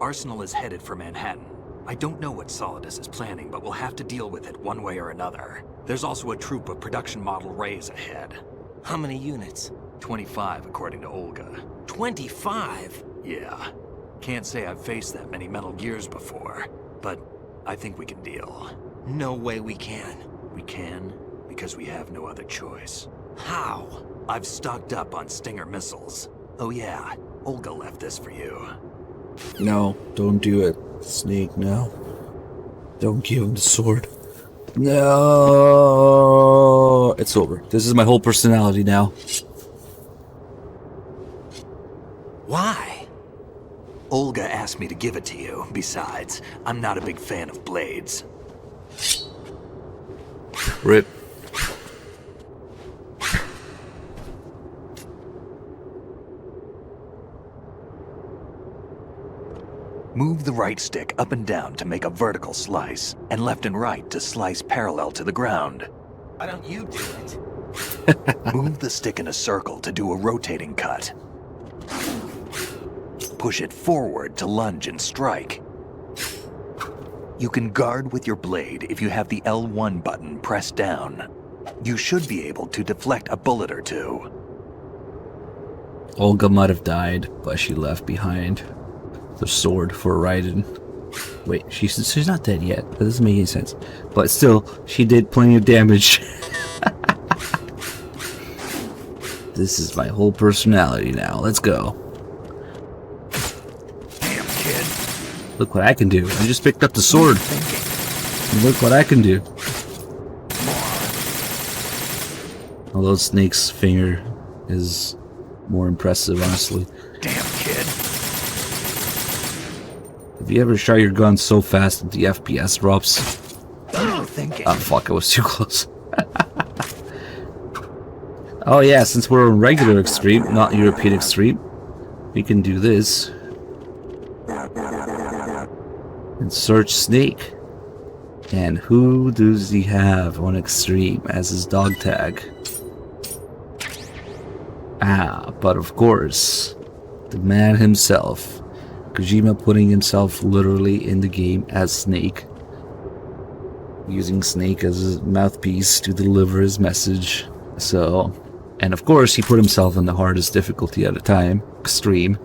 Arsenal is headed for Manhattan. I don't know what Solidus is planning, but we'll have to deal with it one way or another. There's also a troop of production model Rays ahead. How many units? 25, according to Olga. 25? Yeah. Can't say I've faced that many Metal Gears before, but I think we can deal. No way we can. We can, because we have no other choice. How? I've stocked up on Stinger missiles. Oh yeah, Olga left this for you. No, don't do it. Snake, no. Don't give him the sword. No! It's over. This is my whole personality now. Why? Olga asked me to give it to you. Besides, I'm not a big fan of blades. Rip. Move the right stick up and down to make a vertical slice, and left and right to slice parallel to the ground. Why don't you do it? Move the stick in a circle to do a rotating cut. Push it forward to lunge and strike. You can guard with your blade if you have the L1 button pressed down. You should be able to deflect a bullet or two. Olga might have died, but she left behind the sword for Raiden. Wait, she's not dead yet. That doesn't make any sense. But still, she did plenty of damage. This is my whole personality now. Let's go. Damn, kid. Look what I can do. I just picked up the sword. Look what I can do. Although Snake's finger is more impressive, honestly. Damn, kid. Have you ever shot your gun so fast that the FPS drops? What are you thinking? Oh fuck, I was too close. Oh yeah, since we're on regular extreme, not European extreme, we can do this. And search Snake. And who does he have on extreme as his dog tag? Ah, but of course, the man himself. Kojima putting himself literally in the game as Snake. Using Snake as his mouthpiece to deliver his message. So, and of course he put himself in the hardest difficulty at the time. Extreme.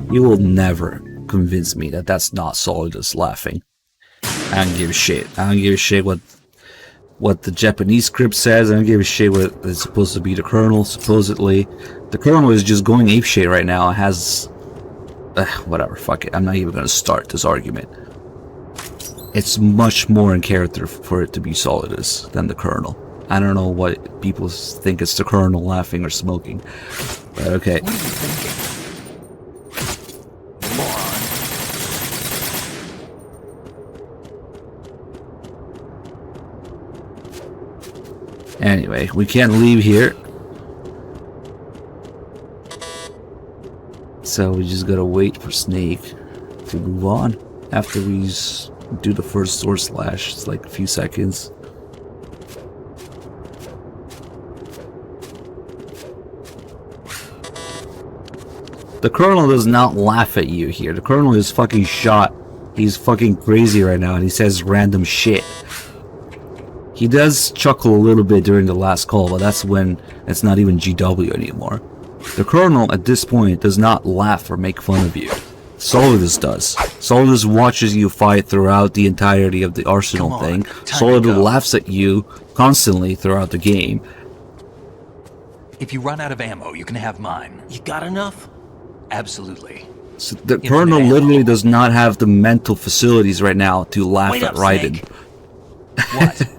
You will never convince me that that's not Solidus laughing. I don't give a shit. I don't give a shit what the Japanese script says. I don't give a shit what it's supposed to be the Colonel, supposedly. The Colonel is just going apeshit right now. It has... whatever, fuck it. I'm not even going to start this argument. It's much more in character for it to be Solidus than the Colonel. I don't know what people think it's the Colonel laughing or smoking. But okay. What are you thinking? Anyway, we can't leave here. So we just gotta wait for Snake to move on. After we do the first sword slash, it's like a few seconds. The Colonel does not laugh at you here. The Colonel is fucking shot. He's fucking crazy right now and he says random shit. He does chuckle a little bit during the last call, but that's when it's not even GW anymore. The Colonel, at this point, does not laugh or make fun of you. Solidus does. Solidus watches you fight throughout the entirety of the Arsenal thing. Solidus laughs at you constantly throughout the game. If you run out of ammo, you can have mine. You got enough? Absolutely. So the Colonel literally does not have the mental facilities right now to laugh at Raiden. What?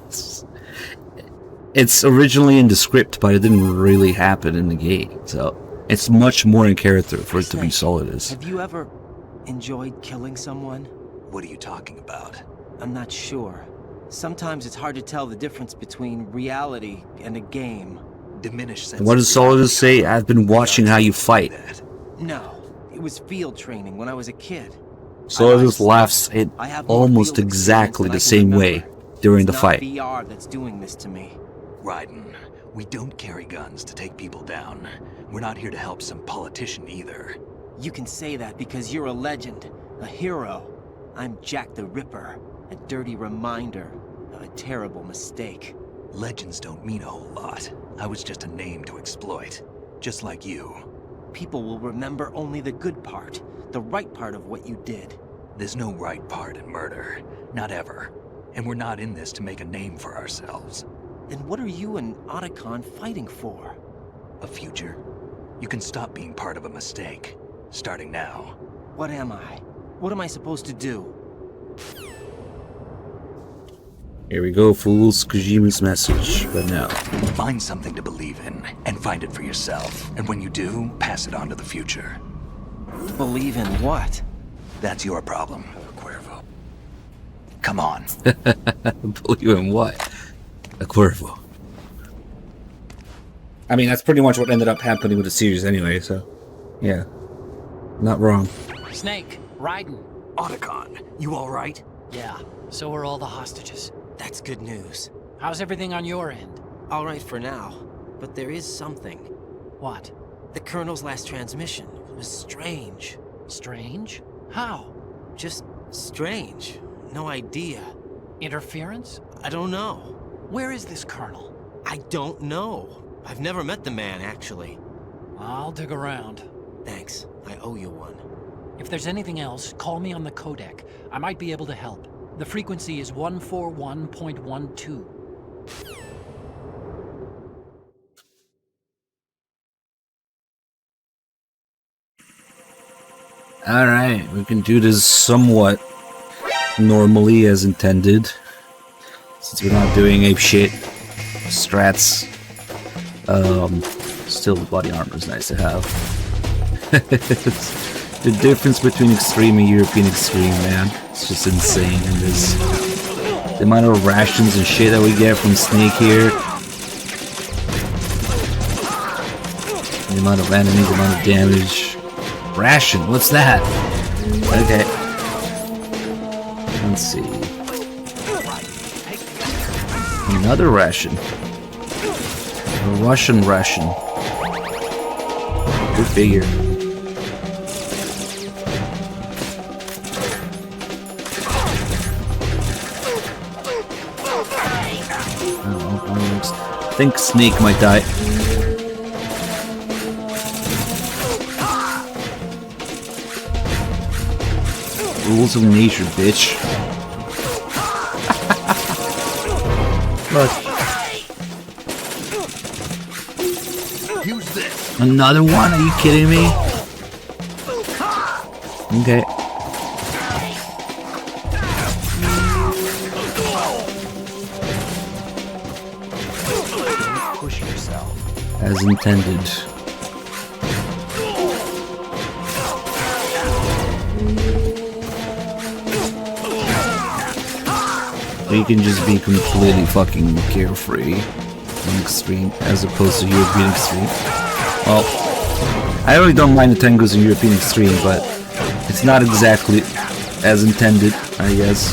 It's originally in the script, but it didn't really happen in the game. So it's much more in character for it to be Solidus. Have you ever enjoyed killing someone? What are you talking about? I'm not sure. Sometimes it's hard to tell the difference between reality and a game. Diminished sense. What does Solidus say? I've been watching how you fight. No, it was field training when I was a kid. Solidus laughs in almost exactly the same way during the fight. VR that's doing this to me. Raiden, we don't carry guns to take people down. We're not here to help some politician either. You can say that because you're a legend, a hero. I'm Jack the Ripper, a dirty reminder of a terrible mistake. Legends don't mean a whole lot. I was just a name to exploit. Just like you. People will remember only the good part, the right part of what you did. There's no right part in murder. Not ever. And we're not in this to make a name for ourselves. Then what are you and Otacon fighting for? A future? You can stop being part of a mistake. Starting now. What am I? What am I supposed to do? Here we go, fools. Kojima's message. But no. Find something to believe in, and find it for yourself. And when you do, pass it on to the future. Believe in what? That's your problem, Cuervo. Come on. Believe in what? A Cuervo. I mean, that's pretty much what ended up happening with the series anyway, so... Yeah. Not wrong. Snake, Raiden. Otacon, you alright? Yeah, so are all the hostages. That's good news. How's everything on your end? All right for now, but there is something. What? The Colonel's last transmission was strange. Strange? How? Just strange. No idea. Interference? I don't know. Where is this Colonel? I don't know. I've never met the man, actually. I'll dig around. Thanks. I owe you one. If there's anything else, call me on the codec. I might be able to help. The frequency is 141.12. Alright, we can do this somewhat normally as intended. Since we're not doing ape shit. Strats. Still the body armor is nice to have. The difference between Extreme and European Extreme, man. It's just insane. And there's the amount of rations and shit that we get from Snake here. The amount of enemies, the amount of damage. Ration, what's that? Okay. Let's see. Another ration. A Russian ration. Good figure. I think Snake might die. Rules of nature, bitch. Look. Use this. Another one? Are you kidding me? Okay. Push yourself. As intended. You can just be completely fucking carefree in Extreme as opposed to European Extreme. Well, I really don't mind the Tengus in European Extreme, but it's not exactly as intended, I guess.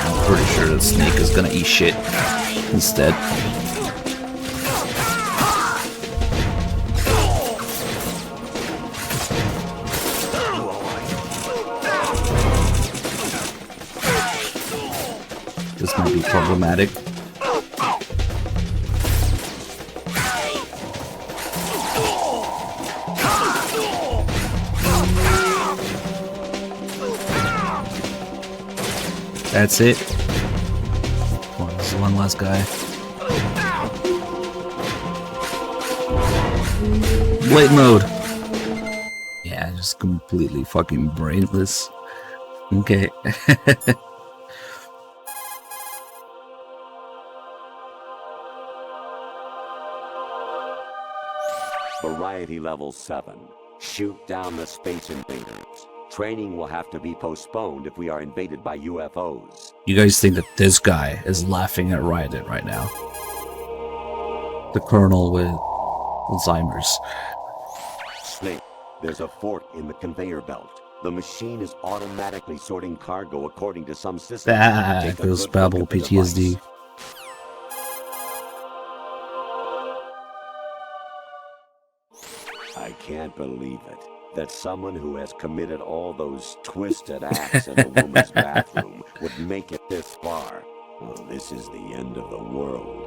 I'm pretty sure that Snake is gonna eat shit instead. This might be problematic. That's it. Oh, this is one last guy. Blade mode. Yeah, just completely fucking brainless. Okay. Variety level 7. Shoot down the space invaders. Training will have to be postponed if we are invaded by UFOs. You guys think that this guy is laughing at Raiden right now? The Colonel with Alzheimer's. Snake, there's a fork in the conveyor belt. The machine is automatically sorting cargo according to some system. Take a Feels good Babel look at the PTSD. device. I can't believe it. That someone who has committed all those twisted acts in a woman's bathroom would make it this far. Well, this is the end of the world.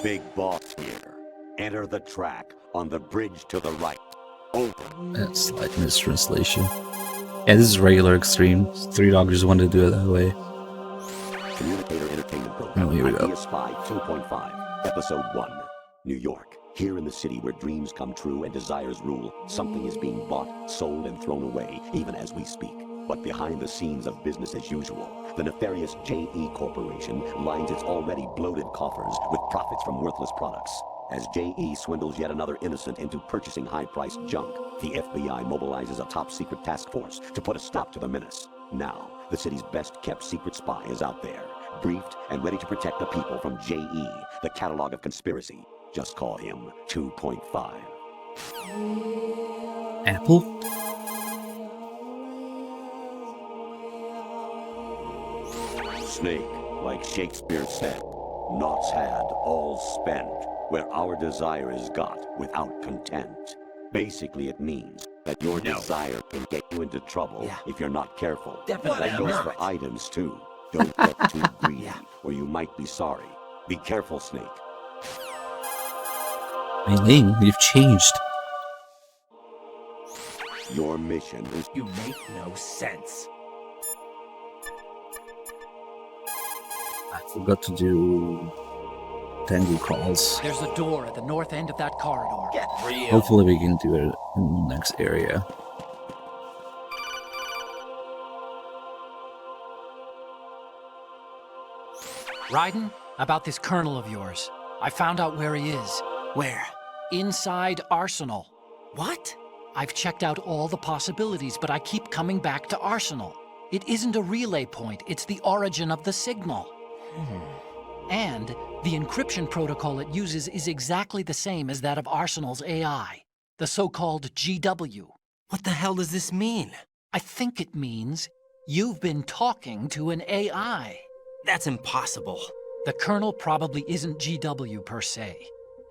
Big Boss here. Enter the track on the bridge to the right. Over. That's slight mistranslation. Yeah, this is regular extreme. Three Doggers wanted to do it that way. Communicator Entertainment Program. Oh, here we go. Idea Spy 2.5, Episode 1. New York. Here in the city where dreams come true and desires rule, something is being bought, sold, and thrown away, even as we speak. But behind the scenes of business as usual, the nefarious JE Corporation lines its already bloated coffers with profits from worthless products. As JE swindles yet another innocent into purchasing high-priced junk, the FBI mobilizes a top-secret task force to put a stop to the menace. Now, the city's best-kept secret spy is out there, briefed and ready to protect the people from JE, the catalog of conspiracy. Just call him 2.5. Apple? Snake, like Shakespeare said, naught's had, all's spent, where our desire is got without content. Basically, it means that your desire can get you into trouble if you're not careful. Definitely That goes not. for items, too. Don't get too greedy, or you might be sorry. Be careful, Snake. Eileen, you've changed. Your mission is You make no sense. I forgot to do Tango calls. There's a door at the north end of that corridor. Get real. Hopefully we can do it in the next area. Raiden, about this colonel of yours. I found out where he is. Where? Inside Arsenal. What? I've checked out all the possibilities, but I keep coming back to Arsenal. It isn't a relay point, it's the origin of the signal. And the encryption protocol it uses is exactly the same as that of Arsenal's AI, the so-called GW. What the hell does this mean? I think it means you've been talking to an AI. That's impossible. The kernel probably isn't GW per se.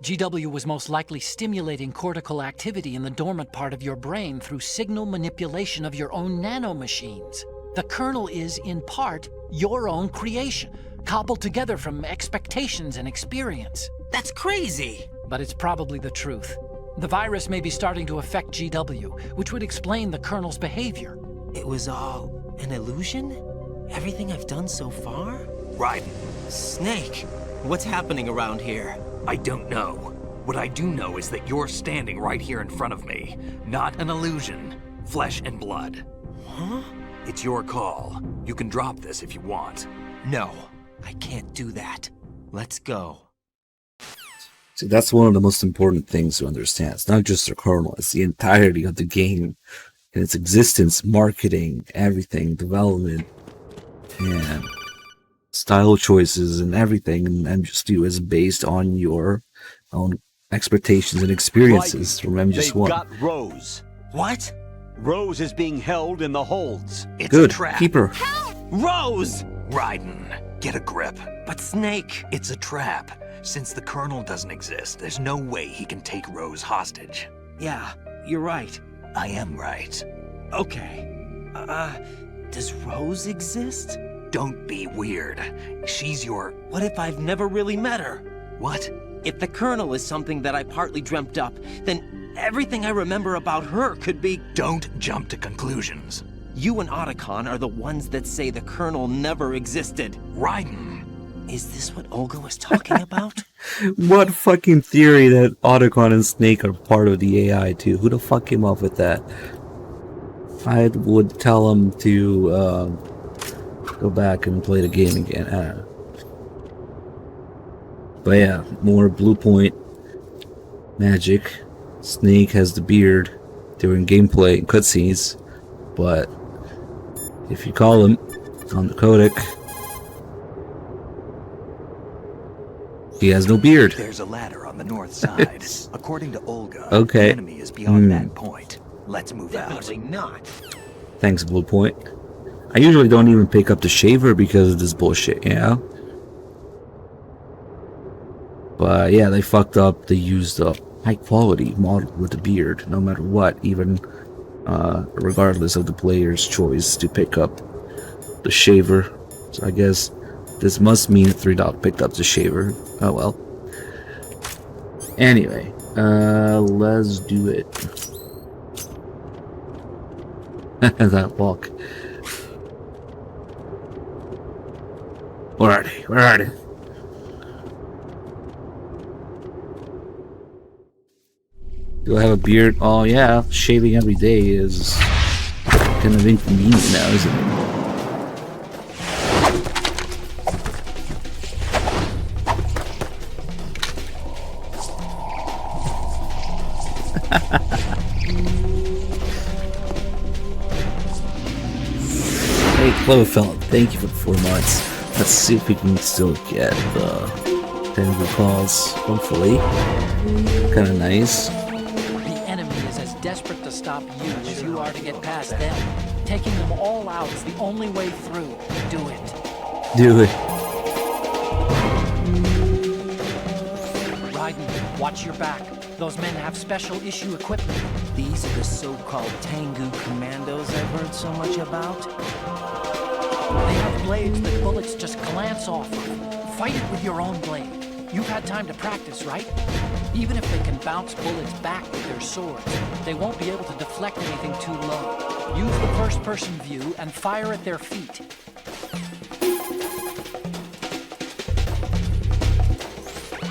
GW was most likely stimulating cortical activity in the dormant part of your brain through signal manipulation of your own nanomachines. The kernel is, in part, your own creation, cobbled together from expectations and experience. That's crazy. But it's probably the truth. The virus may be starting to affect GW, which would explain the kernel's behavior. It was all an illusion? Everything I've done so far? Raiden, Snake, what's happening around here? I don't know. What I do know is that you're standing right here in front of me. Not an illusion. Flesh and blood. Huh? It's your call. You can drop this if you want. No, I can't do that. Let's go. See, that's one of the most important things to understand. It's not just the kernel, it's the entirety of the game and its existence, marketing, everything, development, and style choices and everything. And MGS2 is based on your own expectations and experiences from They've MGS1. got Rose. What? Rose is being held in the holds. It's Good, a trap. keep her. Rose! Raiden, get a grip. But Snake... It's a trap. Since the Colonel doesn't exist, there's no way he can take Rose hostage. Yeah, you're right. I am right. Okay. Does Rose exist? Don't be weird. She's your... What if I've never really met her? What? If the Colonel is something that I partly dreamt up, then everything I remember about her could be... Don't jump to conclusions. You and Otacon are the ones that say the Colonel never existed. Raiden. Is this what Olga was talking about? What fucking theory that Otacon and Snake are part of the AI too? Who the fuck came up with that? I would tell him to go back and play the game again. I don't know. But yeah, more Blue Point magic. Snake has the beard during gameplay and cutscenes, but if you call him on the codec, He has no beard. There's a ladder on the north side. According to Olga, Okay. the enemy is beyond that point. Let's move out. Definitely not. Thanks, Blue Point. I usually don't even pick up the shaver because of this bullshit, you know? But yeah, they fucked up. They used a high quality model with a beard, no matter what, even regardless of the player's choice to pick up the shaver. So I guess this must mean 3 Dot picked up the shaver. Oh well. Anyway, let's do it. That walk. Where are they? Where are they? Do I have a beard? Oh yeah, shaving every day is kind of inconvenient now, isn't it? Hey, Cloverfelt, thank you for the 4 months. Let's see if we can still get the Tengu calls, hopefully. Kinda nice. The enemy is as desperate to stop you as you are to get past them. Taking them all out is the only way through. Do it. Do it. Raiden, watch your back. Those men have special issue equipment. These are the so-called Tengu commandos I've heard so much about. They have blades that bullets just glance off of. Fight it with your own blade. You've had time to practice, right? Even if they can bounce bullets back with their swords, they won't be able to deflect anything too low. Use the first-person view and fire at their feet.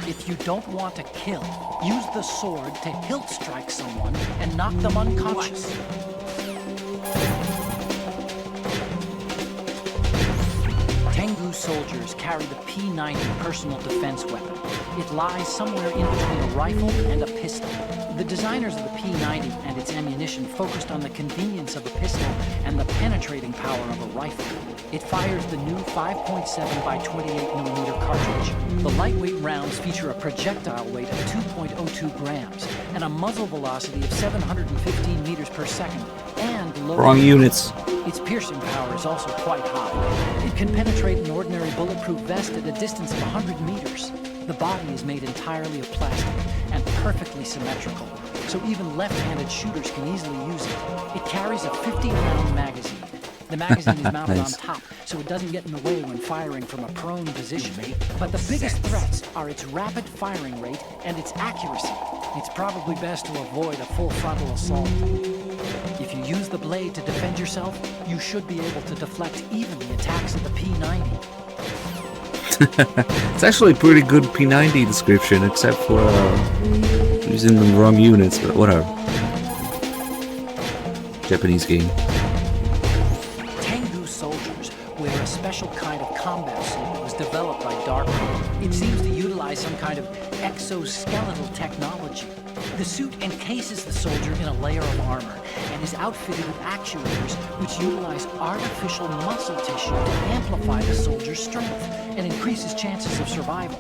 If you don't want to kill, use the sword to hilt strike someone and knock them unconscious. Tengu soldiers carry the P90 personal defense weapon. It lies somewhere in between a rifle and a pistol. The designers of the P90 and its ammunition focused on the convenience of a pistol and the penetrating power of a rifle. It fires the new 5.7 by 28mm cartridge. The lightweight rounds feature a projectile weight of 2.02 grams and a muzzle velocity of 715 meters per second and low... Wrong units. Its piercing power is also quite high. It can penetrate an ordinary bulletproof vest at a distance of 100 meters. The body is made entirely of plastic and perfectly symmetrical, so even left-handed shooters can easily use it. It carries a 50-round magazine. The magazine is mounted Nice. on top, so it doesn't get in the way when firing from a prone position. But the biggest threats are its rapid firing rate and its accuracy. It's probably best to avoid a full frontal assault. If you use the blade to defend yourself, you should be able to deflect even the attacks of the P90. It's actually a pretty good P90 description, except for using the wrong units, but whatever. Japanese game. Tengu soldiers wear a special kind of combat suit that was developed by DARPA. It seems to utilize some kind of exoskeletal technology. The suit encases the soldier in a layer of armor and is outfitted with actuators which utilize artificial muscle tissue to amplify the soldier's strength and increase his chances of survival.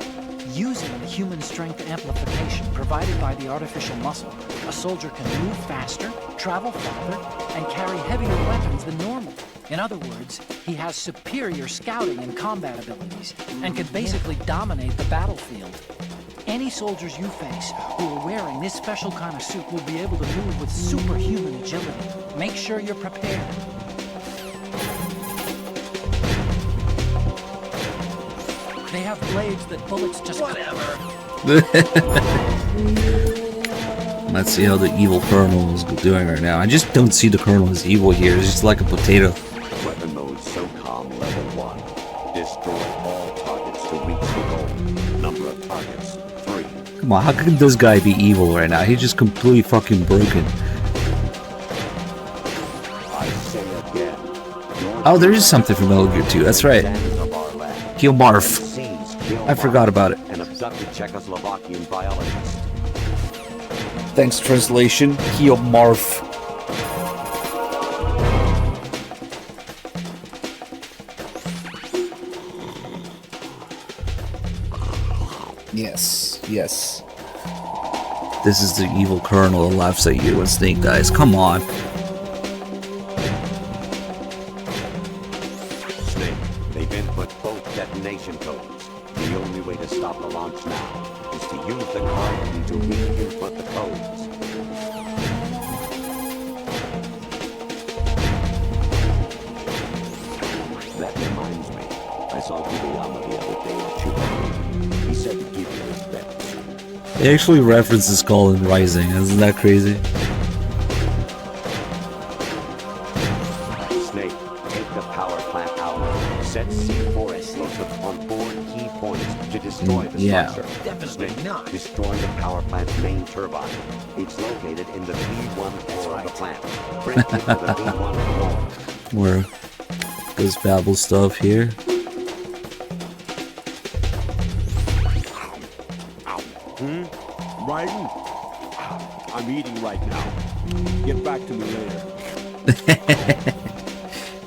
Using the human strength amplification provided by the artificial muscle, a soldier can move faster, travel farther, and carry heavier weapons than normal. In other words, he has superior scouting and combat abilities and can basically dominate the battlefield. Any soldiers you face who are wearing this special kind of suit will be able to move with superhuman agility. Make sure you're prepared. They have blades that bullets just... Whatever. Let's see how the evil Colonel is doing right now. I just don't see the Colonel as evil here. It's just like a potato. Weapon mode SOCOM level 1. Destroy all targets to reach the goal. Number of targets, 3. Come on, how can this guy be evil right now? He's just completely fucking broken. I say again. Oh, there is something from Metal Gear 2. That's right. Kill Marv. I forgot about it. An abducted Czechoslovakian biologist. Thanks, translation. Kill Marv. Yes, yes. This is the evil Colonel that laughs at you when Snake dies. Come on. Snake, they've input both detonation codes. The only way to stop the launch now is to use the card key to re-input the codes. That reminds me. I saw Kiriyama the other day at Chuba. He said to give you respect. They actually reference this call in Rising. Isn't that crazy? Snake, take the power plant out. Set C4 explosive on 4 key points to destroy the Yeah. structure. Definitely Snake, not. destroy the power plant's main turbine. It's located in the B1 floor of the plant. Break into the B1 floor. More this babble stuff here. Raiden? I'm eating right now. Get back to me later.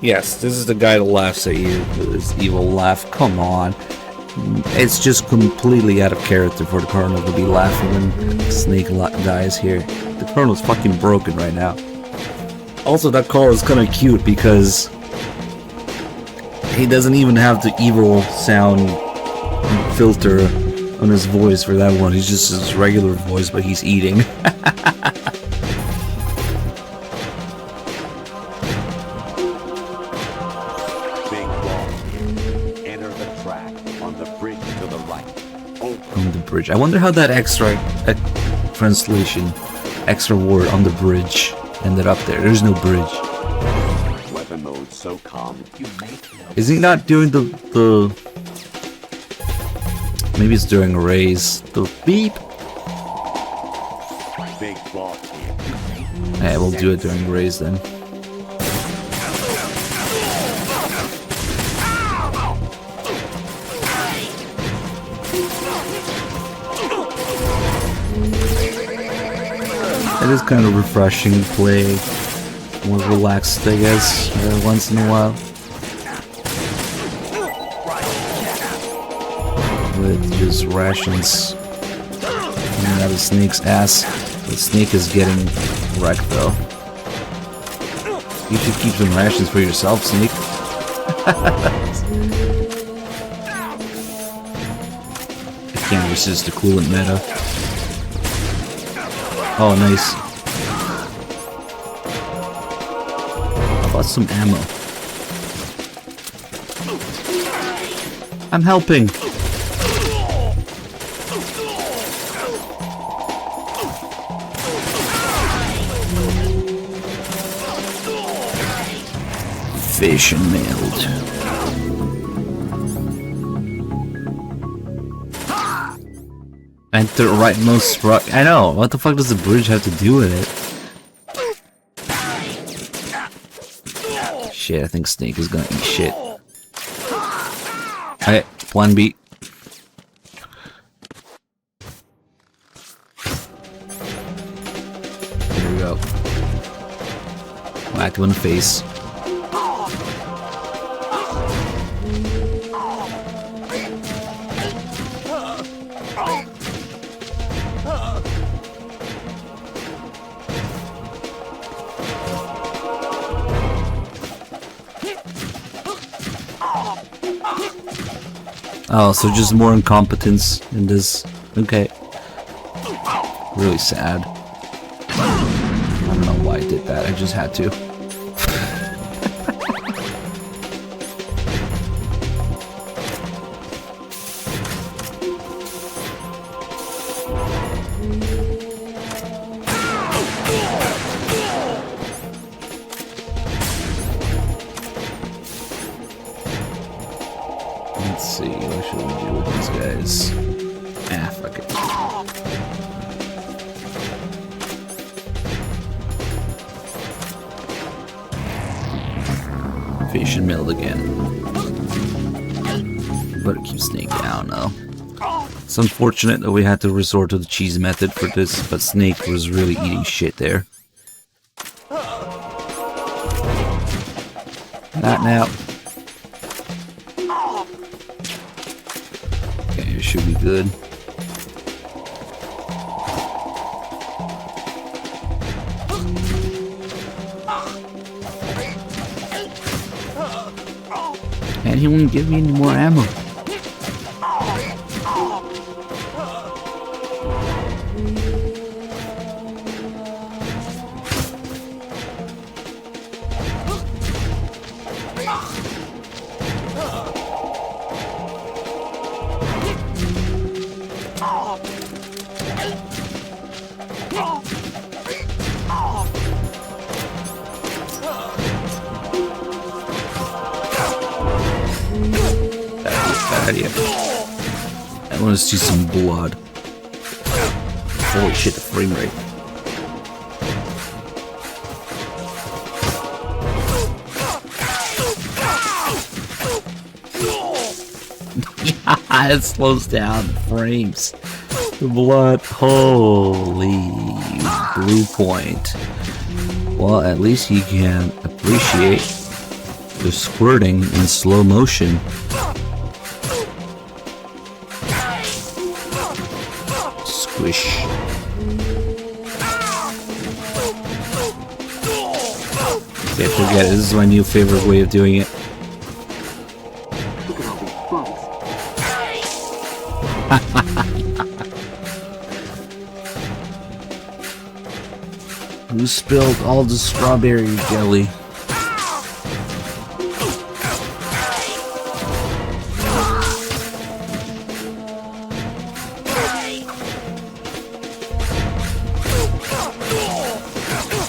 Yes, this is the guy that laughs at you with his evil laugh. Come on. It's just completely out of character for the Colonel to be laughing when Snake dies here. The Colonel's fucking broken right now. Also, that call is kind of cute because he doesn't even have the evil sound filter on his voice for that one. He's just his regular voice, but he's eating. Big wall. Enter the track on the bridge to the right. On the bridge. I wonder how that extra translation, extra word on the bridge ended up there. There's no bridge. Weapon mode so calm. Is he not doing the maybe it's during a raise. The beep. Big boss here. Yeah, we'll do it during a raise then. It is kind of refreshing to play more relaxed, I guess, once in a while. With just rations coming out of Snake's ass. The Snake is getting wrecked though. You should keep some rations for yourself, Snake. I can't resist the coolant meta. Oh, nice. How about some ammo? I'm helping. Fish and mailed. Enter rightmost rock. I know. What the fuck does the bridge have to do with it? Shit, I think Snake is gonna eat shit. Okay, plan B. Here we go. Whack him in the face. Oh, so just more incompetence in this. Okay. Really sad. I don't know why I did that. I just had to. Let's see, what should we do with these guys? Ah, fuck it. Fish and milled again. Better keep Snake down though. It's unfortunate that we had to resort to the cheese method for this, but Snake was really eating shit there. Not now. Okay, it should be good. And he won't give me any more ammo. I want to see some blood. Holy shit, the frame rate. It slows down the frames. The blood. Holy blue point. Well, at least you can appreciate the squirting in slow motion. Squish. Okay, forget it. This is my new favorite way of doing it. Who spilled all the strawberry jelly?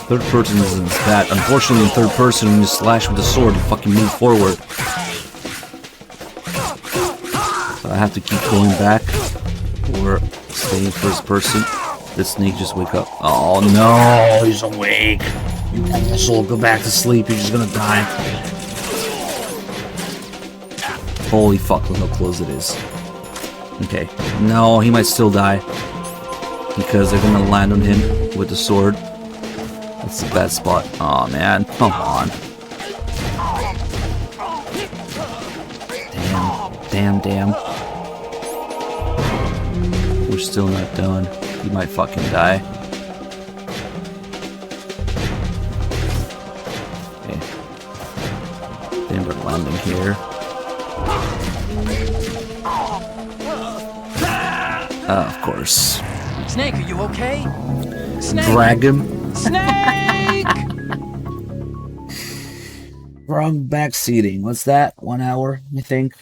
Third person isn't that. Unfortunately, in third person, when you slash with the sword, you fucking move forward. So I have to keep going back or stay in first person. Did Snake just wake up? Oh no, he's awake. You asshole, go back to sleep. You're just gonna die. Holy fuck, look how close it is. Okay. No, he might still die. Because they're gonna land on him with the sword. That's a bad spot. Aw, man. Come on. Damn. We're still not done. He might fucking die. Okay. Then we're landing here. Of course. Snake, are you okay? Snake! Drag him. Snake! Wrong backseating. What's that? 1 hour, I think.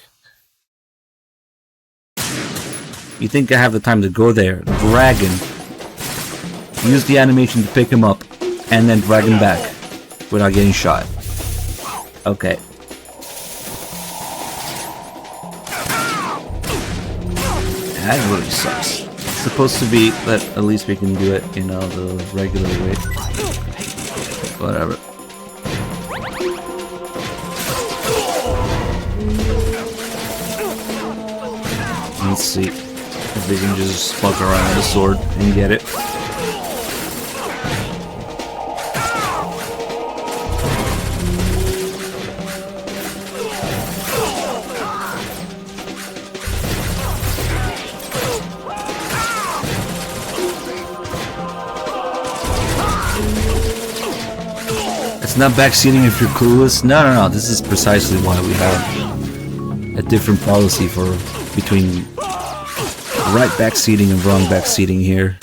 You think I have the time to go there, drag him, use the animation to pick him up, and then drag him back without getting shot. Okay. That really sucks. It's supposed to be that at least we can do it, you know, the regular way. Whatever. Let's see if they can just fuck around with the sword and get it. It's not backseating if you're clueless. No. This is precisely why we have a different policy for between right backseating and wrong backseating here.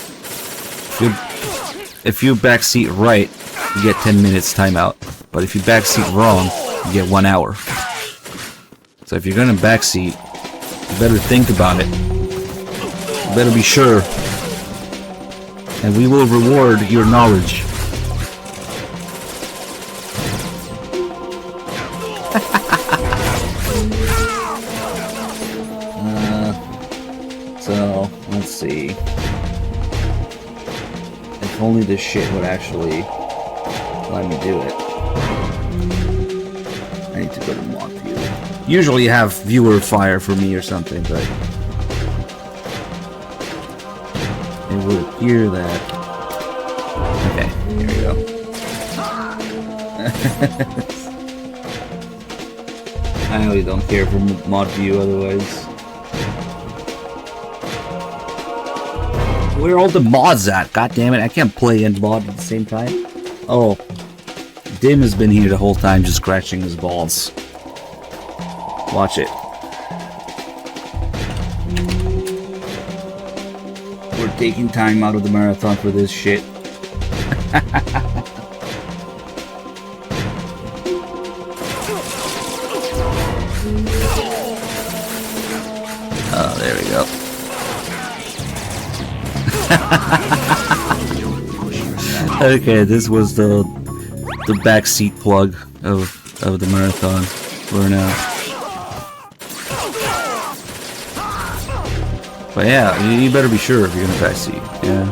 If you backseat right, you get 10 minutes timeout. But if you backseat wrong, you get 1 hour. So if you're gonna backseat, you better think about it. You better be sure. And we will reward your knowledge. So, let's see. If only this shit would actually let me do it. I need to go to mod view. Usually you have viewer fire for me or something, but it would appear that. Okay, here we go. I really don't care for mod view otherwise. Where are all the mods at? God damn it, I can't play and mod at the same time. Oh. Dim has been here the whole time just scratching his balls. Watch it. We're taking time out of the marathon for this shit. Oh, there we go. Okay, this was the backseat plug of the marathon burnout. But yeah, you better be sure if you're gonna backseat. Yeah.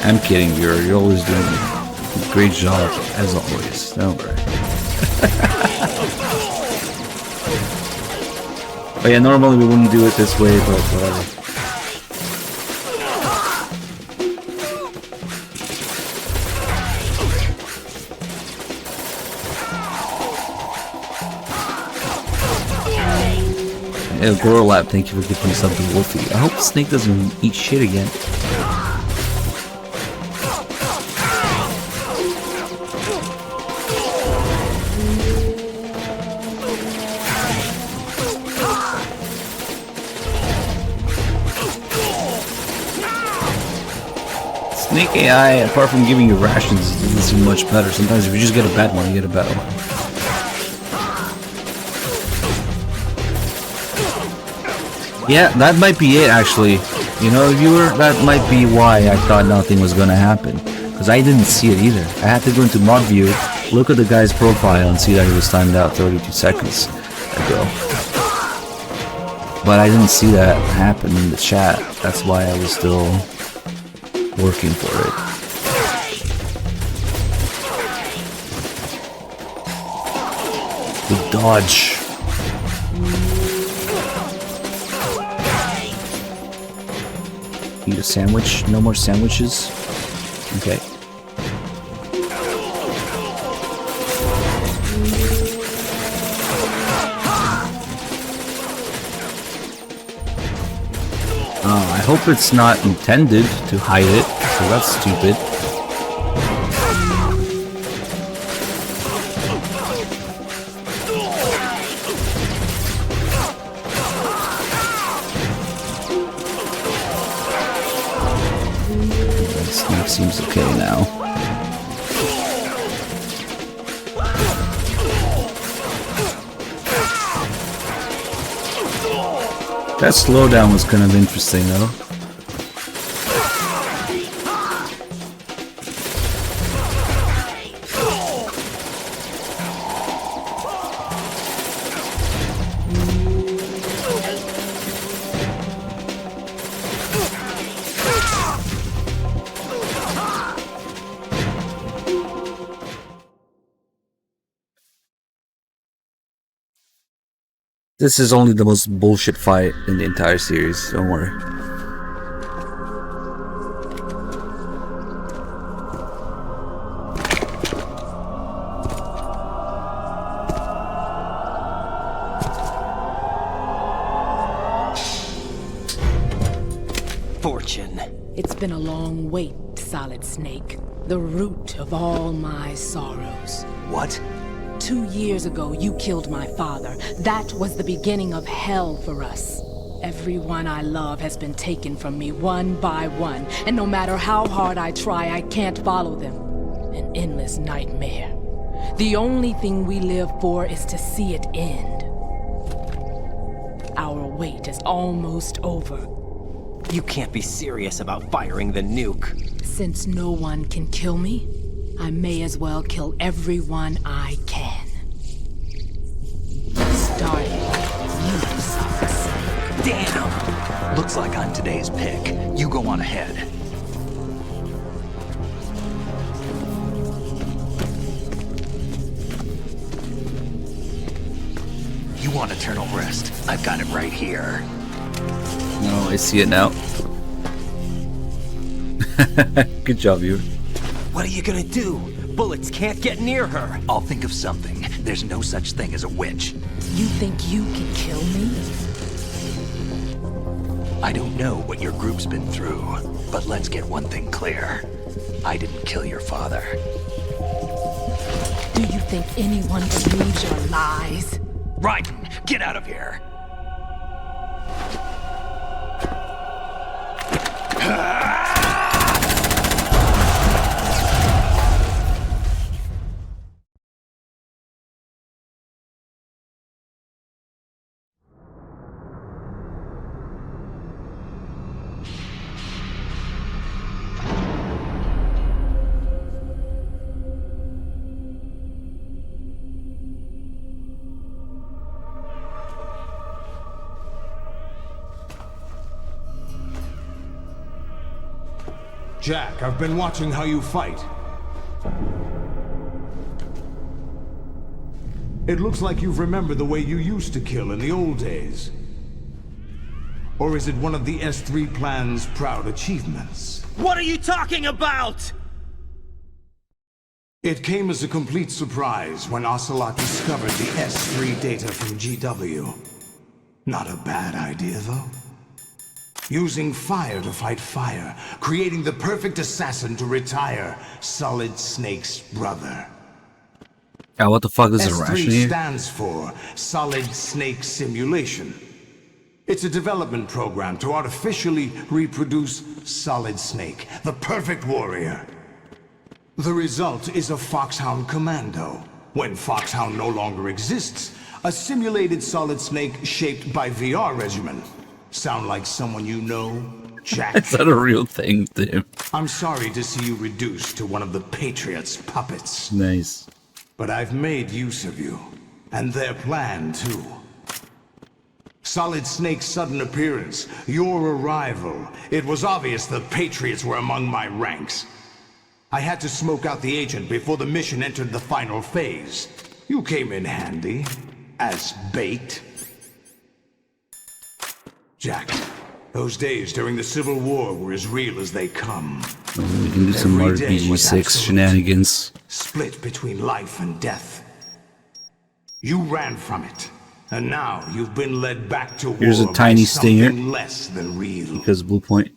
I'm kidding, you're always doing a great job as always. Don't worry. But yeah, normally we wouldn't do it this way, but whatever. Yeah, Gorlap, thank you for giving me something wolfy. I hope Snake doesn't eat shit again. Snake AI, apart from giving you rations, doesn't seem much better. Sometimes if you just get a bad one, you get a bad one. Yeah, that might be it actually. You know, viewer, that might be why I thought nothing was gonna happen. Because I didn't see it either. I had to go into mod view, look at the guy's profile and see that he was timed out 32 seconds ago. But I didn't see that happen in the chat. That's why I was still working for it. The dodge. Eat a sandwich? No more sandwiches? Okay. I hope it's not intended to hide it, so that's stupid. Snake seems okay now. That slowdown was kind of interesting though. This is only the most bullshit fight in the entire series, don't worry. Fortune. It's been a long wait, Solid Snake. The root of all my sorrows. What? 2 years ago, you killed my father. That was the beginning of hell for us. Everyone I love has been taken from me one by one, and no matter how hard I try, I can't follow them. An endless nightmare. The only thing we live for is to see it end. Our wait is almost over. You can't be serious about firing the nuke. Since no one can kill me, I may as well kill everyone I can. Starting with you, Solid Snake. Damn! Looks like I'm today's pick. You go on ahead. You want eternal rest? I've got it right here. No, I see it now. Good job, you. What are you gonna do? Bullets can't get near her. I'll think of something. There's no such thing as a witch. You think you can kill me? I don't know what your group's been through, but let's get one thing clear. I didn't kill your father. Do you think anyone believes your lies? Raiden, get out of here! Jack, I've been watching how you fight. It looks like you've remembered the way you used to kill in the old days. Or is it one of the S3 plan's proud achievements? What are you talking about? It came as a complete surprise when Ocelot discovered the S3 data from GW. Not a bad idea, though. Using fire to fight fire, creating the perfect assassin to retire Solid Snake's brother. What the fuck is a S3 ration here? stands for Solid Snake Simulation. It's a development program to artificially reproduce Solid Snake, the perfect warrior. The result is a Foxhound Commando. When Foxhound no longer exists, a simulated Solid Snake shaped by VR regimen. Sound like someone you know, Jack? Is that a real thing, Tim? I'm sorry to see you reduced to one of the Patriots' puppets. Nice. But I've made use of you, and their plan too. Solid Snake's sudden appearance, your arrival. It was obvious the Patriots were among my ranks. I had to smoke out the agent before the mission entered the final phase. You came in handy, as bait. Jack, those days during the Civil War were as real as they come. We can do some Every day RPG was 6 absolute. shenanigans. Split between life and death. You ran from it, and now you've been led back to Here's war a tiny by stinger. something less than real. Because Blue Point.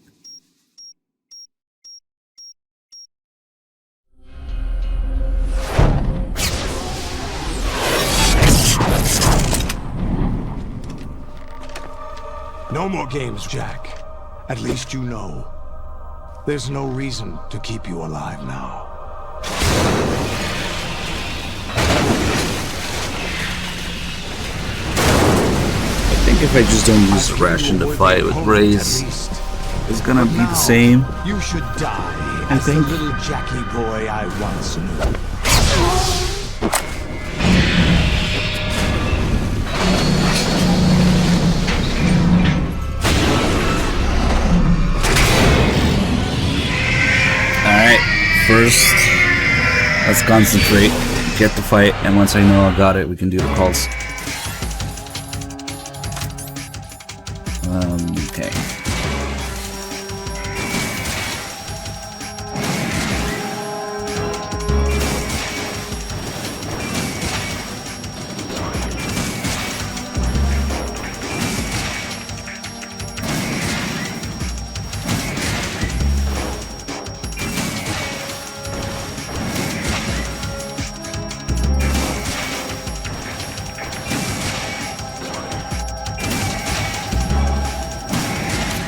No more games, Jack. At least you know. There's no reason to keep you alive now. I think if I just don't use ration to fight with Blaze, it's gonna be the same. You should die I as the think. little Jackie boy I once knew. Alright, first, let's concentrate, get the fight, and once I know I got it, we can do the calls. Okay.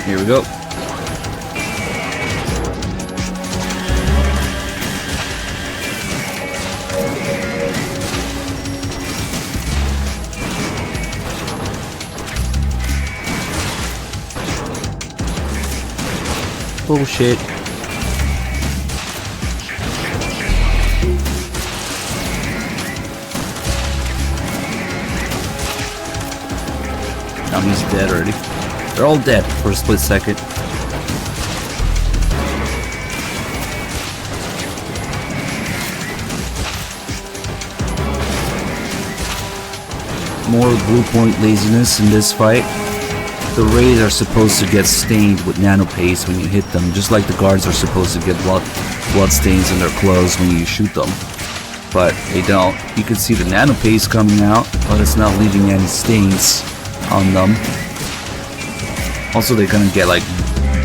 Here we go. Bullshit. Now he's dead already. They're all dead for a split second. More Blue Point laziness in this fight. The rays are supposed to get stained with nano paste when you hit them, just like the guards are supposed to get blood stains in their clothes when you shoot them. But they don't. You can see the nano paste coming out, but it's not leaving any stains on them. Also, they're gonna get like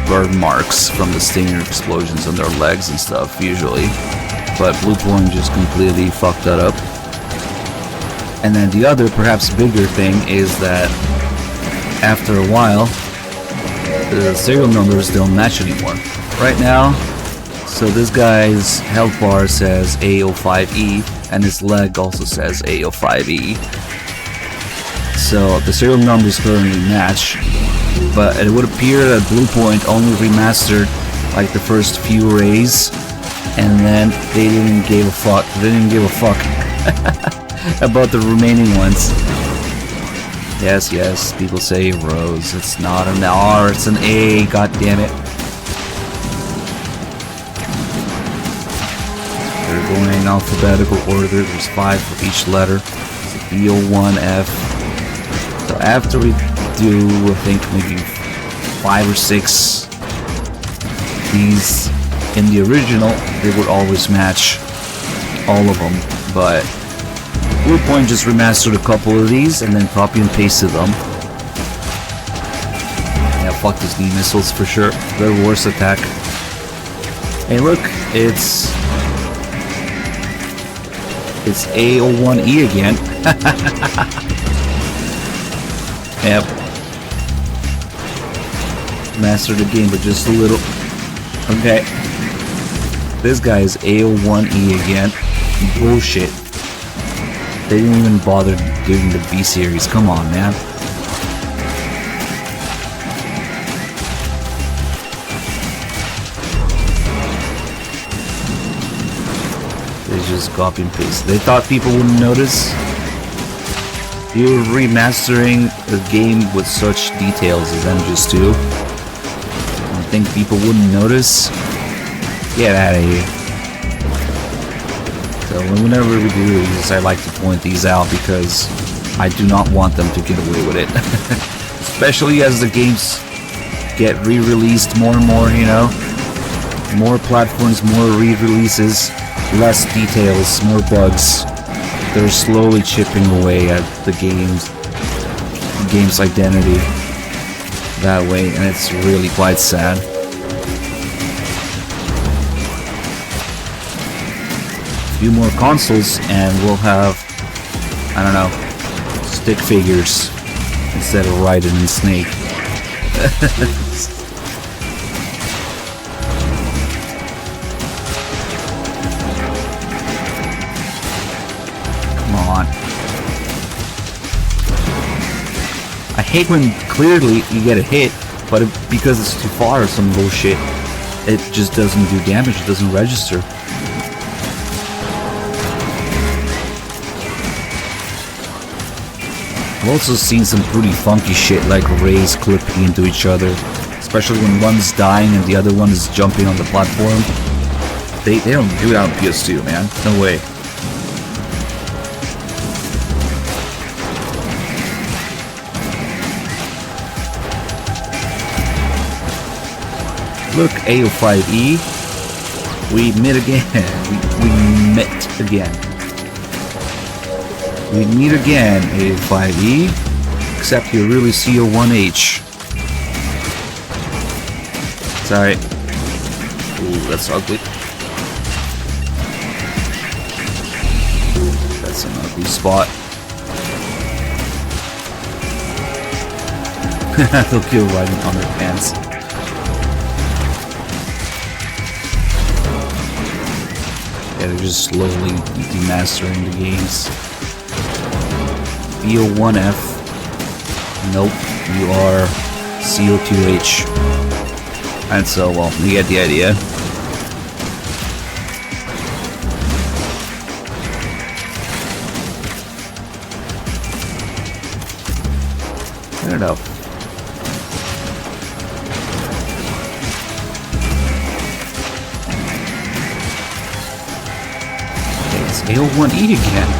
burn marks from the stinger explosions on their legs and stuff, usually. but Bluepoint just completely fucked that up. And then the other, perhaps bigger thing is that after a while, the serial numbers don't match anymore. Right now, so this guy's health bar says A05E, and his leg also says A05E. So the serial numbers currently match, but it would appear that Bluepoint only remastered like the first few rays, and then they didn't give a fuck. They didn't give a fuck about the remaining ones. Yes, yes, people say Rose. It's not an R, it's an A. God damn it. They're going in alphabetical order. There's 5 for each letter. So B-O-1-F. So after we do, I think maybe 5 or 6 these in the original, they would always match all of them, but Bluepoint just remastered a couple of these and then copy and pasted them. Yeah, fuck these knee missiles for sure. Their worst attack. Hey look, it's A01E again. Yep. Mastered the game, but just a little. Okay. This guy is A01E again. Bullshit. They didn't even bother doing the B series. Come on, man. They just copy and paste. They thought people wouldn't notice. You're remastering a game with such details as MGS2. You think people wouldn't notice? Get out of here. So whenever we do these, I like to point these out because I do not want them to get away with it. Especially as the games get re-released more and more, you know? More platforms, more re-releases, less details, more bugs. They're slowly chipping away at the game's identity that way, and it's really quite sad. A few more consoles and we'll have, I don't know, stick figures instead of Raiden and Snake. Come on. I hate when clearly you get a hit, but because it's too far or some bullshit, it just doesn't do damage, it doesn't register. I've also seen some pretty funky shit like rays clipping into each other, especially when one's dying and the other one is jumping on the platform. They don't do that on PS2, man. No way. Look, A05E. We met again. We met again. We meet again, A5E, except you're really CO1H. Sorry. Ooh, that's ugly. That's an ugly spot. They'll kill Raiden on their pants. Yeah, they're just slowly demastering the games. BO1F. Nope, you are CO2H. And so, well, you get the idea. Fair enough. Okay, it's AO1E again.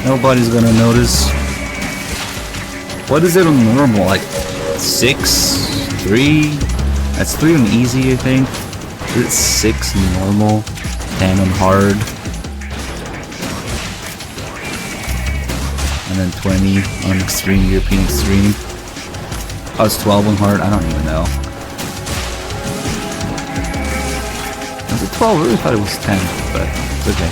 Nobody's gonna notice. What is it on normal? Like 6, 3? That's 3 on easy, I think. It's 6 on normal, 10 on hard, and then 20 on extreme, European extreme. Oh, it's 12 on hard. I don't even know. 12? I really thought it was 10, but it's okay.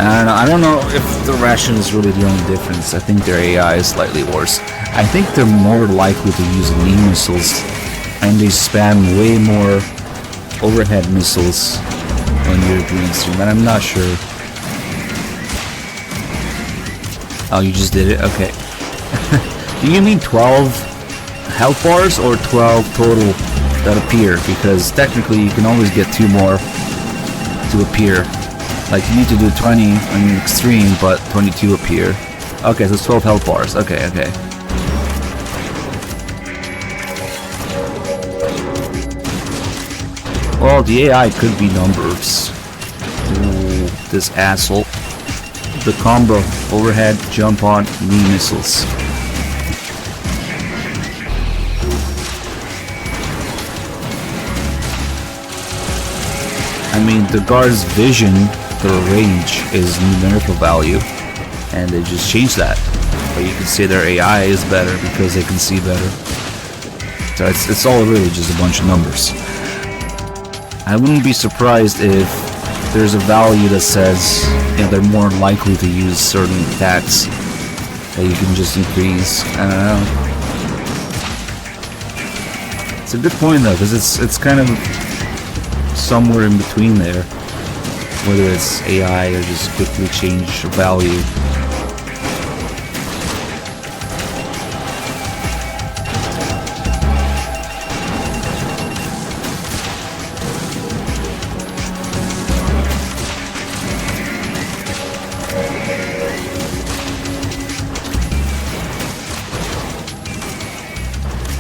I don't know if the ration is really the only difference. I think their AI is slightly worse. I think they're more likely to use knee missiles, and they spam way more overhead missiles on your Dream Stream, but I'm not sure. Oh, you just did it? Okay. Do you mean 12 health bars or 12 total that appear? Because technically you can always get 2 more to appear. Like, you need to do 20 on extreme, but 22 appear. Okay, so it's 12 health bars. Okay, okay. Well, the AI could be numbers. Ooh, this asshole. The combo, overhead, jump on, knee missiles. I mean, the guard's vision, their range is numerical value, and they just changed that. But you can say their AI is better because they can see better. So it's all really just a bunch of numbers. I wouldn't be surprised if there's a value that says, you know, they're more likely to use certain attacks that you can just increase. I don't know. It's a good point though, because it's kind of somewhere in between there, whether it's AI or just quickly change value.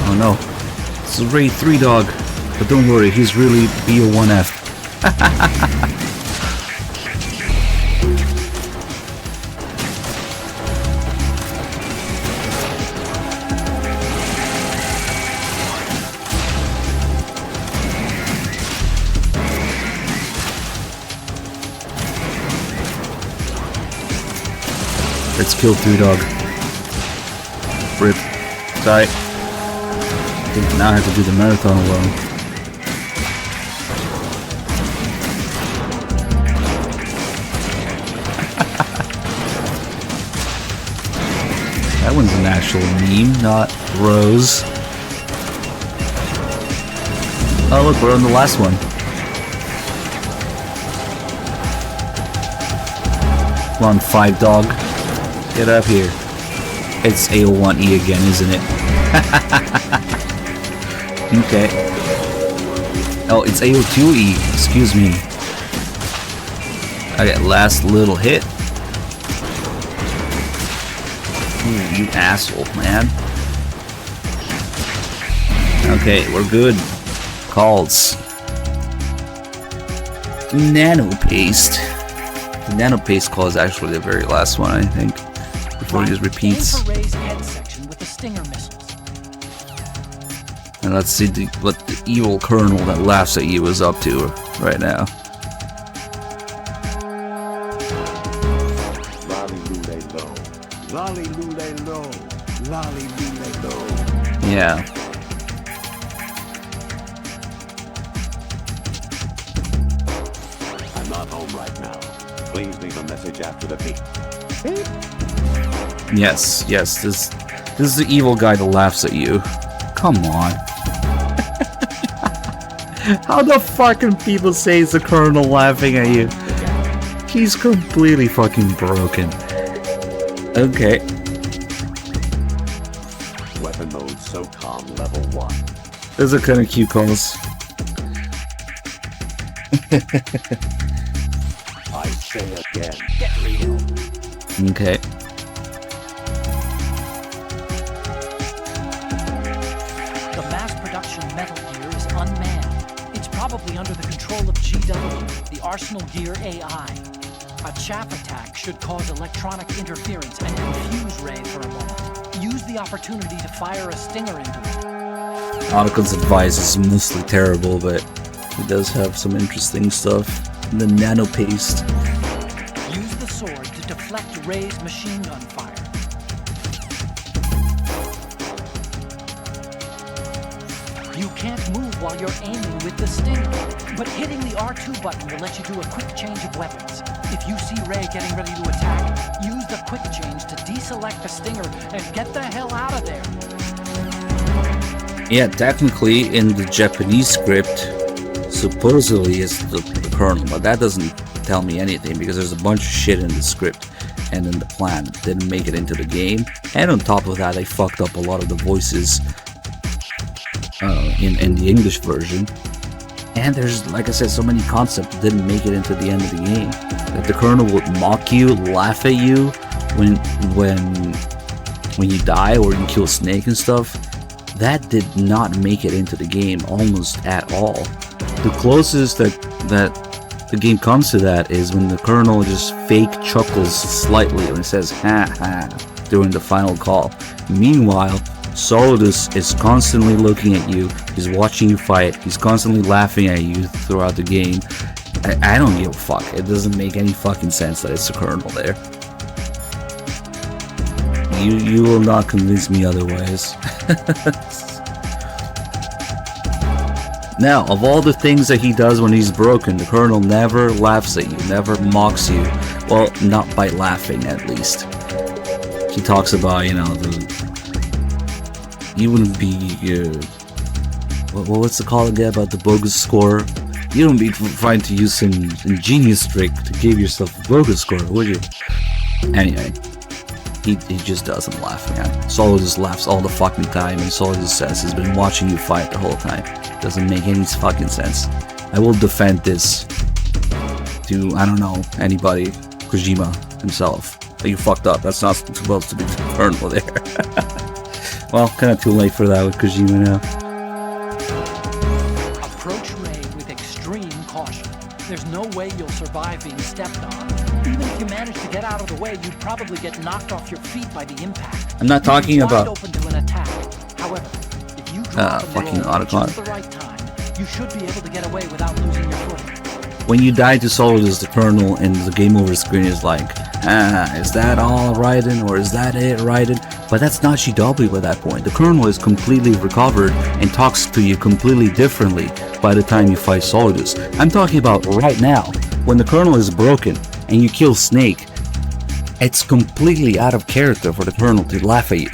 Oh no, it's a Raid 3 dog, but don't worry, he's really BO1F. Let's kill 3 dog. Rip. Sorry. I think now I have to do the marathon alone. That one's an actual meme, not Rose. Oh look, we're on the last one. Come on, 5 dog. Get up here. It's AO1E again, isn't it? Okay. Oh, it's AO2E. Excuse me. Okay, last little hit. Ooh, you asshole, man. Okay, we're good. Calls. Nano paste. The nano paste call is actually the very last one, I think. Before he just repeats. Aim for Ray's head section with the Stinger missiles. And let's see what the evil colonel that laughs at you is up to right now. Lolly lule low. Lolly lule low. Lolly lule low. Yeah. I'm not home right now. Please leave a message after the beep. Yes, yes, this is the evil guy that laughs at you. Come on. How the fuck can people say it's the colonel laughing at you? He's completely fucking broken. Okay. Weapon mode SOCOM level 1. Those are kind of cute calls. I say again. Get real. Okay. The mass production Metal Gear is unmanned. It's probably under the control of GW, the Arsenal Gear AI. A chaff attack should cause electronic interference and confuse Ray for a moment. Use the opportunity to fire a stinger into it. Otacon's advice is mostly terrible, but he does have some interesting stuff. The nano paste. Use the sword to deflect Ray's machine gun fire. You can't move while you're aiming with the Stinger, but hitting the R2 button will let you do a quick change of weapons. If you see Ray getting ready to attack, use the quick change to deselect the Stinger and get the hell out of there. Yeah, technically in the Japanese script, supposedly it's the Colonel, but that doesn't tell me anything because there's a bunch of shit in the script and in the plan that didn't make it into the game. And on top of that, they fucked up a lot of the voices in the English version. And there's, like I said, so many concepts that didn't make it into the end of the game. That the Colonel would mock you, laugh at you when you die or you kill Snake and stuff. That did not make it into the game almost at all. The closest that the game comes to that is when the Colonel just fake chuckles slightly when it says ha ha during the final call. Meanwhile, Solidus is constantly looking at you, he's watching you fight, he's constantly laughing at you throughout the game. I don't give a fuck. It doesn't make any fucking sense that it's the Colonel there. You will not convince me otherwise. Now, of all the things that he does when he's broken, the Colonel never laughs at you, never mocks you. Well, not by laughing, at least. He talks about, you know, you wouldn't be, what's the call again about the bogus score? You wouldn't be trying to use some ingenious trick to give yourself a bogus score, would you? Anyway, he just doesn't laugh, man. Solidus laughs all the fucking time, and Solidus says he's been watching you fight the whole time. Doesn't make any fucking sense. I will defend this to, I don't know, anybody, Kojima himself. But you fucked up. That's not supposed to be the Colonel there. Well, kind of too late for that with Kojima now. Approach Ray with extreme caution. There's no way you'll survive being stepped on. Even if you manage to get out of the way, you'd probably get knocked off your feet by the impact. I'm not talking about open to an attack. However, if you drop fucking at autocon. just the right time, you should be able to get away without losing your footing. When you die to Solidus, the Colonel, and the game over screen is like, is that all Raiden, or is that it, Raiden? But that's not GW at that point. The Colonel is completely recovered and talks to you completely differently by the time you fight Solidus. I'm talking about right now, when the Colonel is broken and you kill Snake, it's completely out of character for the Colonel to laugh at you.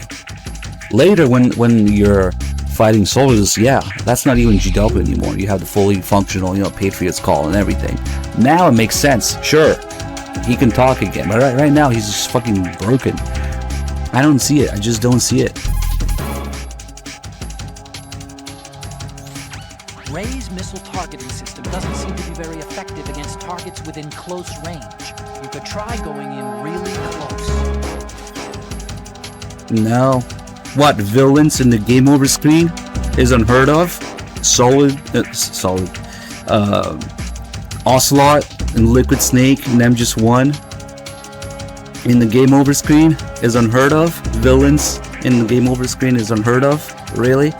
Later, when you're fighting Solidus, yeah, that's not even GW anymore. You have the fully functional, you know, Patriot's call and everything. Now it makes sense, sure. He can talk again, but right now he's just fucking broken. I don't see it. I just don't see it. Ray's missile targeting system doesn't seem to be very effective against targets within close range. You could try going in really close. No. What, villains in the game over screen is unheard of? Ocelot and Liquid Snake and M1 in the game over screen is unheard of? Villains in the game over screen is unheard of? Really?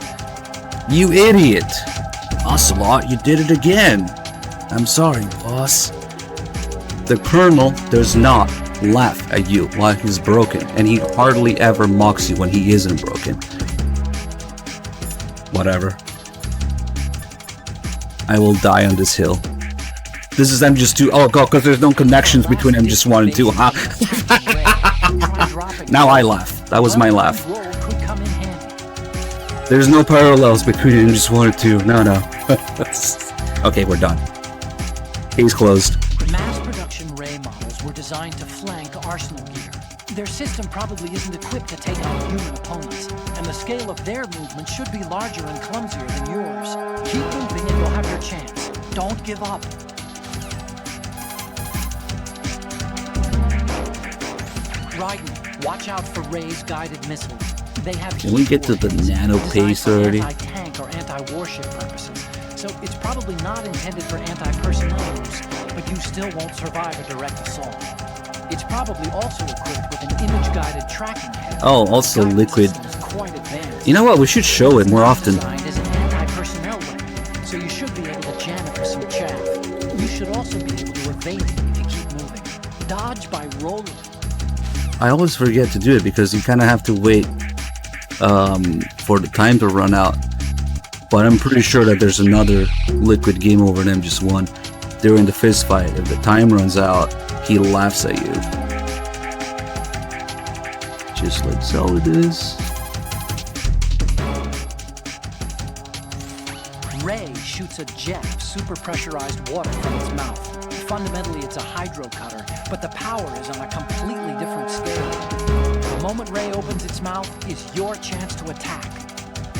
You idiot! Ocelot, you did it again! I'm sorry, boss. The Colonel does not laugh at you while he's broken, and he hardly ever mocks you when he isn't broken. Whatever. I will die on this hill. This is MGS2. Oh god, because there's no connections between MGS1 and 2, huh? Now I laugh. That was my laugh. There's no parallels between MGS1 and 2. No. Okay, we're done. Case closed. Mass production Ray models were designed to flank Arsenal gear. Their system probably isn't equipped to take on human opponents, and the scale of their movement should be larger and clumsier than yours. Keep moving and you'll have your chance. Don't give up. Raiden, watch out for Ray's guided missiles. They have Can we get to the nano pace already? Anti-tank or anti-warship purposes, so it's probably not intended for anti-personnel use, but you still won't survive a direct assault. It's probably also equipped with an image-guided tracking head. Oh, also The guidance Liquid. system is quite advanced. You know what? We should show it more often. Designed as an anti-personnel weapon, so you should be able to jam it with some chaff. You should also be able to evade it if you keep moving. Dodge by rolling. I always forget to do it because you kind of have to wait for the time to run out But I'm pretty sure that there's another liquid game over in MGS1. During the fist fight, if the time runs out, he laughs at you. Just like Zelda is. Ray shoots a jet of super pressurized water from its mouth. Fundamentally, it's a hydro cutter, but the power is on a completely different scale. The moment Ray opens its mouth is your chance to attack.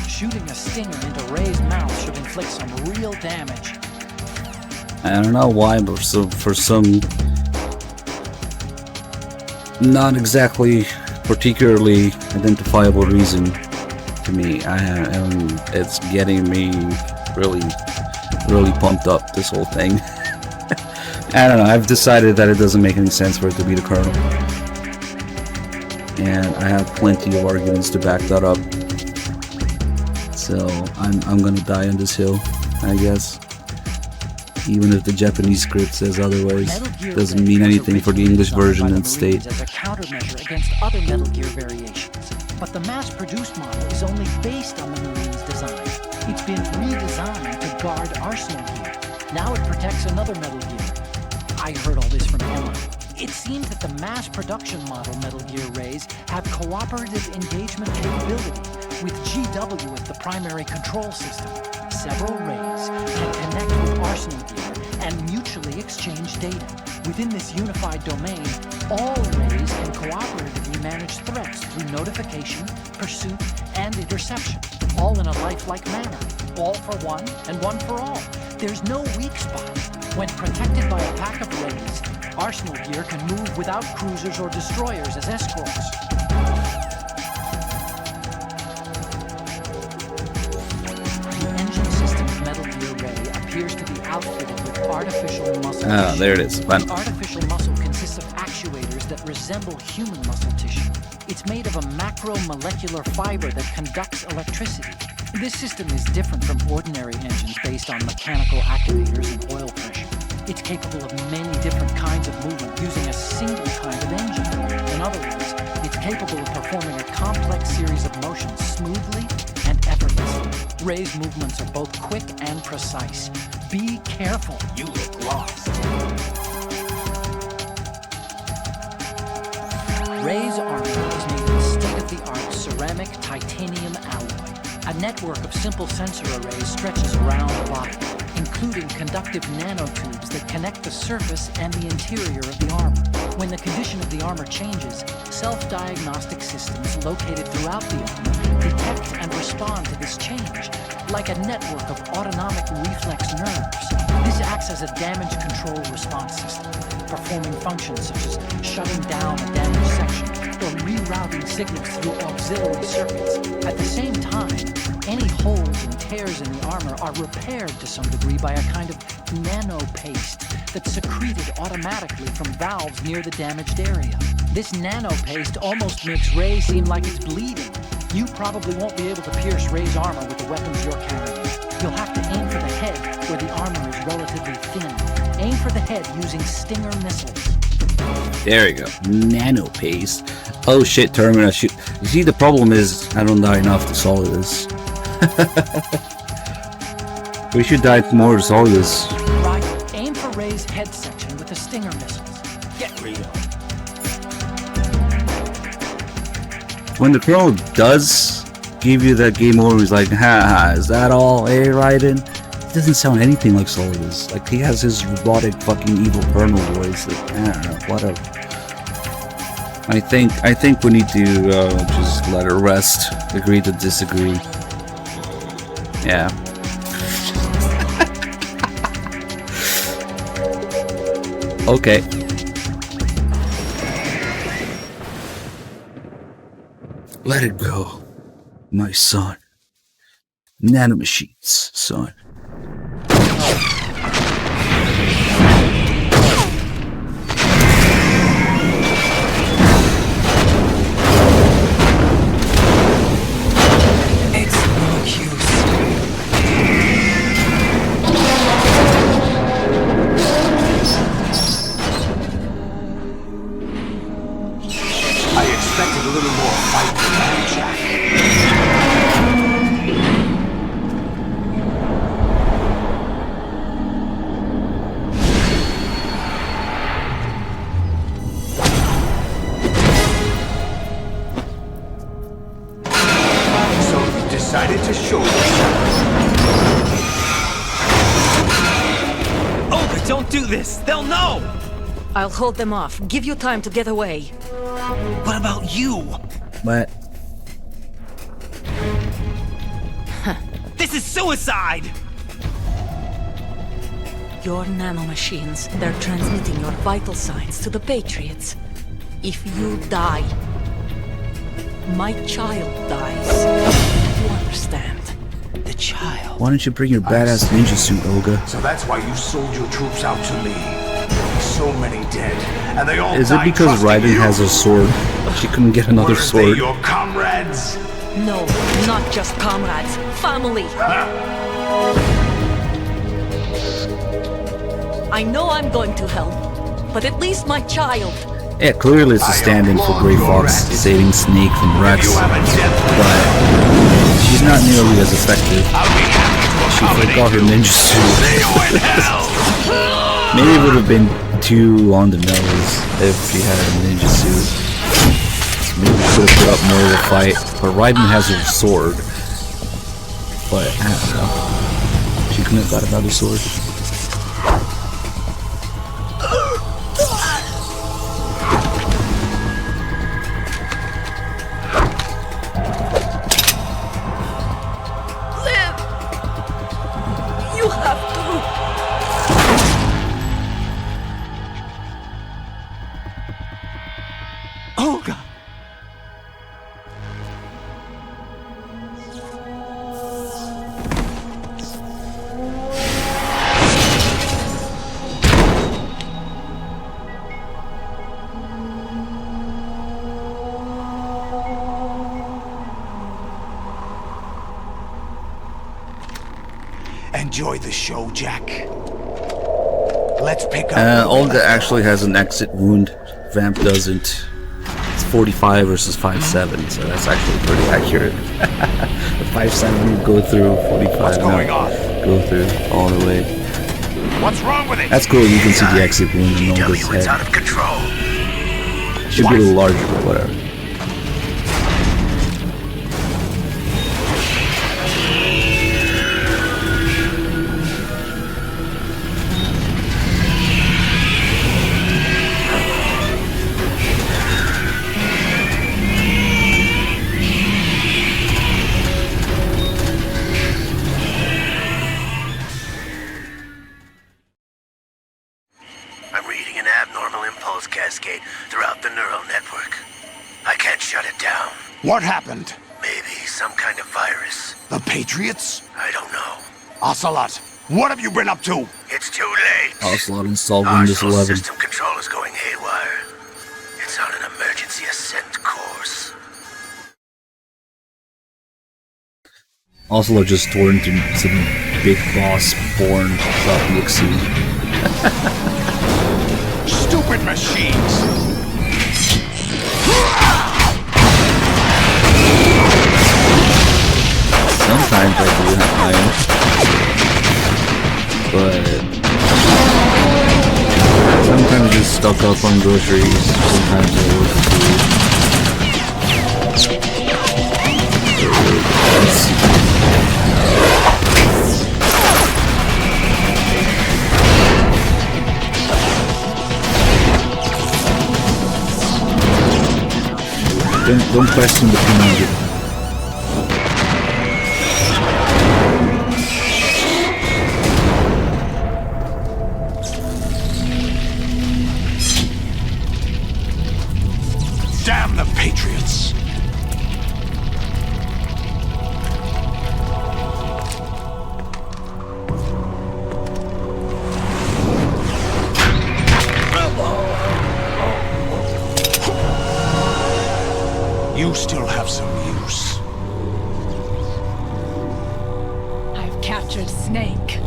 Shooting a stinger into Ray's mouth should inflict some real damage. I don't know why, but for some not exactly particularly identifiable reason to me, it's getting me really pumped up, this whole thing. I don't know, I've decided that it doesn't make any sense for it to be the Colonel. And I have plenty of arguments to back that up. So I'm gonna die on this hill, I guess. Even if the Japanese script says otherwise, doesn't mean anything for the English version and state. As a countermeasure against other Metal Gear variations, but the mass-produced model is only based on the Marine's design. It's been redesigned to guard Arsenal Gear. Now it protects another Metal Gear. I heard all this from Emma. It seems that the mass production model Metal Gear Rays have cooperative engagement capability, with GW as the primary control system. Several Rays can connect with Arsenal Gear and mutually exchange data. Within this unified domain, all Rays can cooperatively manage threats through notification, pursuit, and interception, all in a lifelike manner. All for one and one for all. There's no weak spot. When protected by a pack of Rays, Arsenal Gear can move without cruisers or destroyers as escorts. Appears to be outfitted with artificial muscle tissue. There it is. Fun. Artificial muscle consists of actuators that resemble human muscle tissue. It's made of a macromolecular fiber that conducts electricity. This system is different from ordinary engines based on mechanical activators and oil pressure. It's capable of many different kinds of movement using a single kind of engine. In other words, it's capable of performing a complex series of motions smoothly and effortlessly. Ray's movements are both quick and precise. Be careful. You look lost. Ray's armor is made of state-of-the-art ceramic titanium alloy. A network of simple sensor arrays stretches around the body, including conductive nanotubes that connect the surface and the interior of the armor. When the condition of the armor changes, self-diagnostic systems located throughout the armor detect and respond to this change, like a network of autonomic reflex nerves. This acts as a damage control response system, performing functions such as shutting down a damaged section or rerouting signals through auxiliary circuits. At the same time, any holes and tears in the armor are repaired to some degree by a kind of nanopaste that's secreted automatically from valves near the damaged area. This nanopaste almost makes Ray seem like it's bleeding. You probably won't be able to pierce Ray's armor with the weapons you're carrying. You'll have to aim for the head, where the armor is relatively thin. Aim for the head using Stinger missiles. There you go. Nano paste. Oh shit, Terminator shoot. You see, the problem is I don't die enough to solve this. We should die more to solve this. Right. Aim for Ray's head section with the Stinger missiles. Get real. When the Colonel does give you that game over, he's like, ha, is that all, eh, Raiden? It doesn't sound anything like Solidus. Like, he has his robotic fucking evil Colonel voice. Like, I don't know, whatever. I think we need to just let it rest. Agree to disagree. Yeah. Okay. Let it go, my son. Nanomachines, son. It's no use. I expected a little more fight than that, Jack. decided to show yourself. Olga, don't do this! They'll know! I'll hold them off. Give you time to get away. What about you? But This is suicide! Your nanomachines, they're transmitting your vital signs to the Patriots. If you die, my child dies. You understand? The child. why don't you bring your badass ninja suit, Olga? So that's why you sold your troops out to me. So many dead, and they all Is it died because trusting Raiden you? has a sword? She couldn't get another Weren't they sword. your comrades? No, not just comrades. Family. I know I'm going to hell, but at least my child. Yeah, clearly it's a stand-in for Grey Fox saving Snake from Rex, You have a death but she's not nearly as effective. I'll be happy to She accommodate forgot her you. ninja suit. See you in hell! Maybe it would have been too on the nose if she had a ninja suit. Maybe we could have put up more of a fight. But Raiden has her sword. But I don't know. She couldn't have got another sword. Live! You have to. Olga! Enjoy the show, Jack. Let's pick up. Olga actually has an exit wound. Vamp doesn't. It's 45 versus 5'7", so that's actually pretty accurate. The 5'7" would go through 45. What's going on? Go through all the way. What's wrong with it? That's cool. You can see the exit wound in Olga's GW is out head. of control. Should be a little larger, but whatever. I'm reading an abnormal impulse cascade throughout the neural network. I can't shut it down. What happened? Maybe some kind of virus. The Patriots? I don't know. Ocelot, what have you been up to? It's too late. Ocelot installed Our Windows soul 11. system control is going haywire. It's on an emergency ascent course. Ocelot just tore into some big boss porn.exe. Stupid machines! Sometimes I do have mine, but sometimes just stock up on groceries. Sometimes I order food. Let's see. Don't question the commander. Damn the Patriots! You still have some use. I've captured Snake.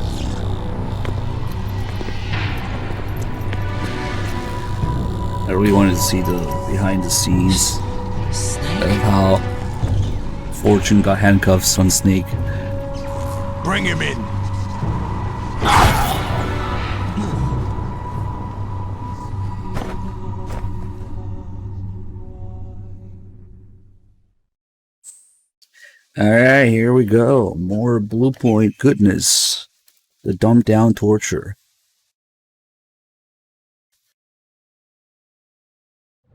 I really wanted to see the behind the scenes of how Fortune got handcuffs on Snake. Bring him in. Alright, here we go. More Blue Point goodness. The dumbed down torture.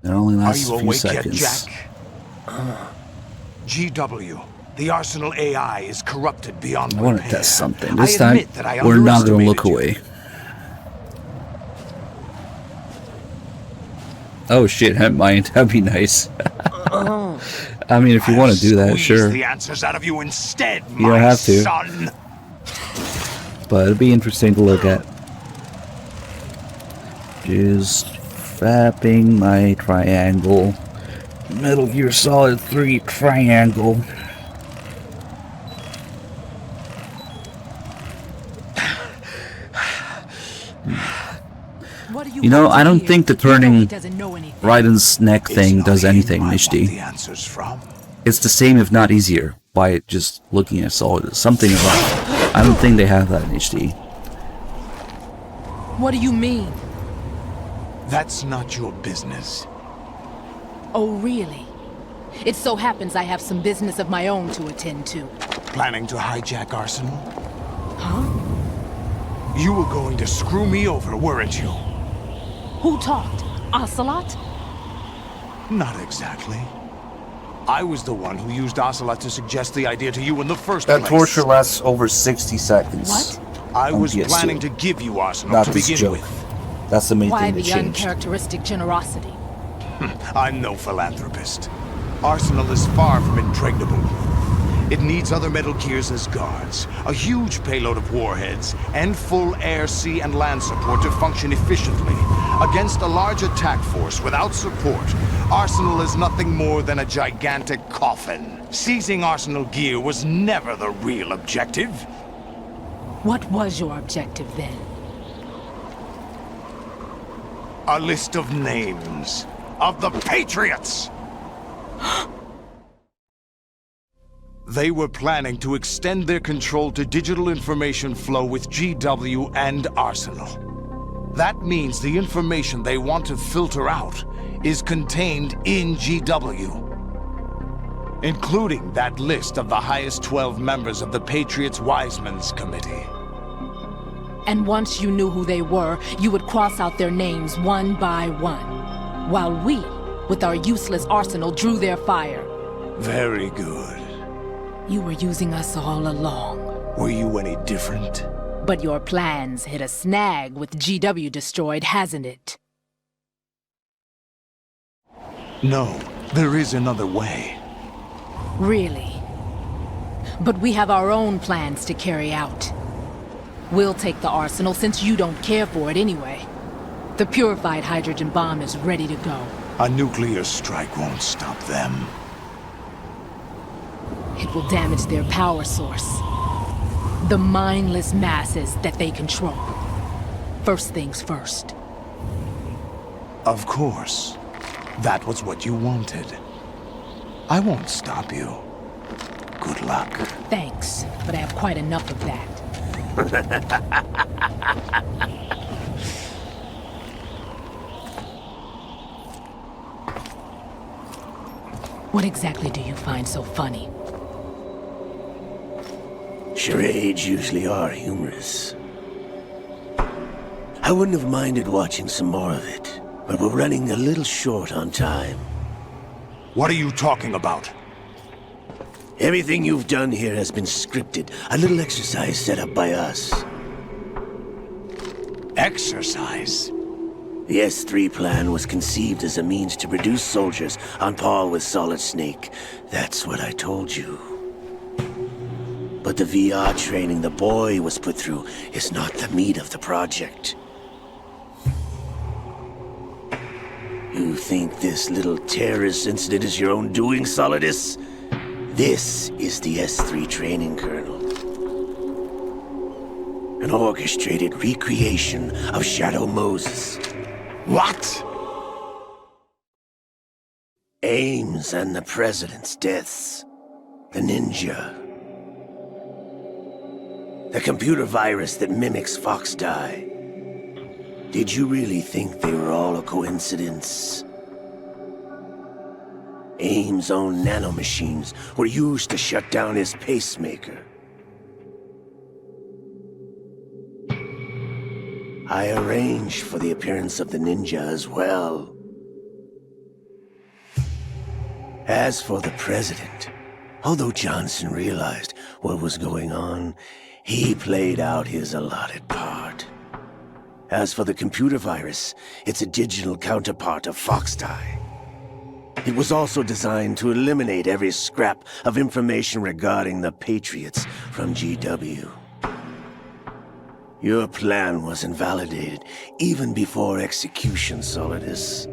It only Are lasts you a few awake seconds. yet, Jack? GW, the Arsenal AI is corrupted beyond I want to repair. test something. I This time, admit that I we're not going to look underestimated you. away. Oh shit, hemp mind. That'd be nice. I mean, if you want to do that, Squeeze sure. the answers out of you instead, You don't have to. son. But it'd be interesting to look at. Just fapping my triangle. Metal Gear Solid 3 triangle. What do You know, want I to don't hear? think the You know he turning doesn't know anything. Raiden's neck thing It's does not anything him in I want HD. the answers from. It's the same, if not easier, by just looking at Solid. Something about. I don't think they have that in HD. What do you mean? That's not your business. Oh, really? It so happens I have some business of my own to attend to. Planning to hijack Arsenal? Huh? You were going to screw me over, weren't you? Who talked? Ocelot? Not exactly. I was the one who used Ocelot to suggest the idea to you in the first That place. torture lasts over 60 seconds. What? I on was PS2. planning to give you Arsenal Not to this begin joke. with. That's the main Why thing the that changed. uncharacteristic generosity? I'm no philanthropist. Arsenal is far from impregnable. It needs other Metal Gears as guards, a huge payload of warheads, and full air, sea, and land support to function efficiently. Against a large attack force without support, Arsenal is nothing more than a gigantic coffin. Seizing Arsenal gear was never the real objective. What was your objective then? A list of names of the Patriots! They were planning to extend their control to digital information flow with GW and Arsenal. That means the information they want to filter out is contained in GW, including that list of the highest 12 members of the Patriots Wiseman's Committee. And once you knew who they were, you would cross out their names one by one, while we, with our useless arsenal, drew their fire. Very good. You were using us all along. Were you any different? But your plans hit a snag with GW destroyed, hasn't it? No, there is another way. Really? But we have our own plans to carry out. We'll take the arsenal since you don't care for it anyway. The purified hydrogen bomb is ready to go. A nuclear strike won't stop them. It will damage their power source. The mindless masses that they control. First things first. Of course. That was what you wanted. I won't stop you. Good luck. Thanks, but I have quite enough of that. What exactly do you find so funny? Charades usually are humorous. I wouldn't have minded watching some more of it, but we're running a little short on time. What are you talking about? Everything you've done here has been scripted, a little exercise set up by us. Exercise? The S3 plan was conceived as a means to produce soldiers on par with Solid Snake. That's what I told you. But the VR training the boy was put through is not the meat of the project. You think this little terrorist incident is your own doing, Solidus? This is the S3 training kernel. An orchestrated recreation of Shadow Moses. What? Ames and the President's deaths. The ninja. The computer virus that mimics Fox Die. Did you really think they were all a coincidence? AIM's own nanomachines were used to shut down his pacemaker. I arranged for the appearance of the ninja as well. As for the president, although Johnson realized what was going on, he played out his allotted part. As for the computer virus, it's a digital counterpart of Foxdie. It was also designed to eliminate every scrap of information regarding the Patriots from GW. Your plan was invalidated even before execution, Solidus.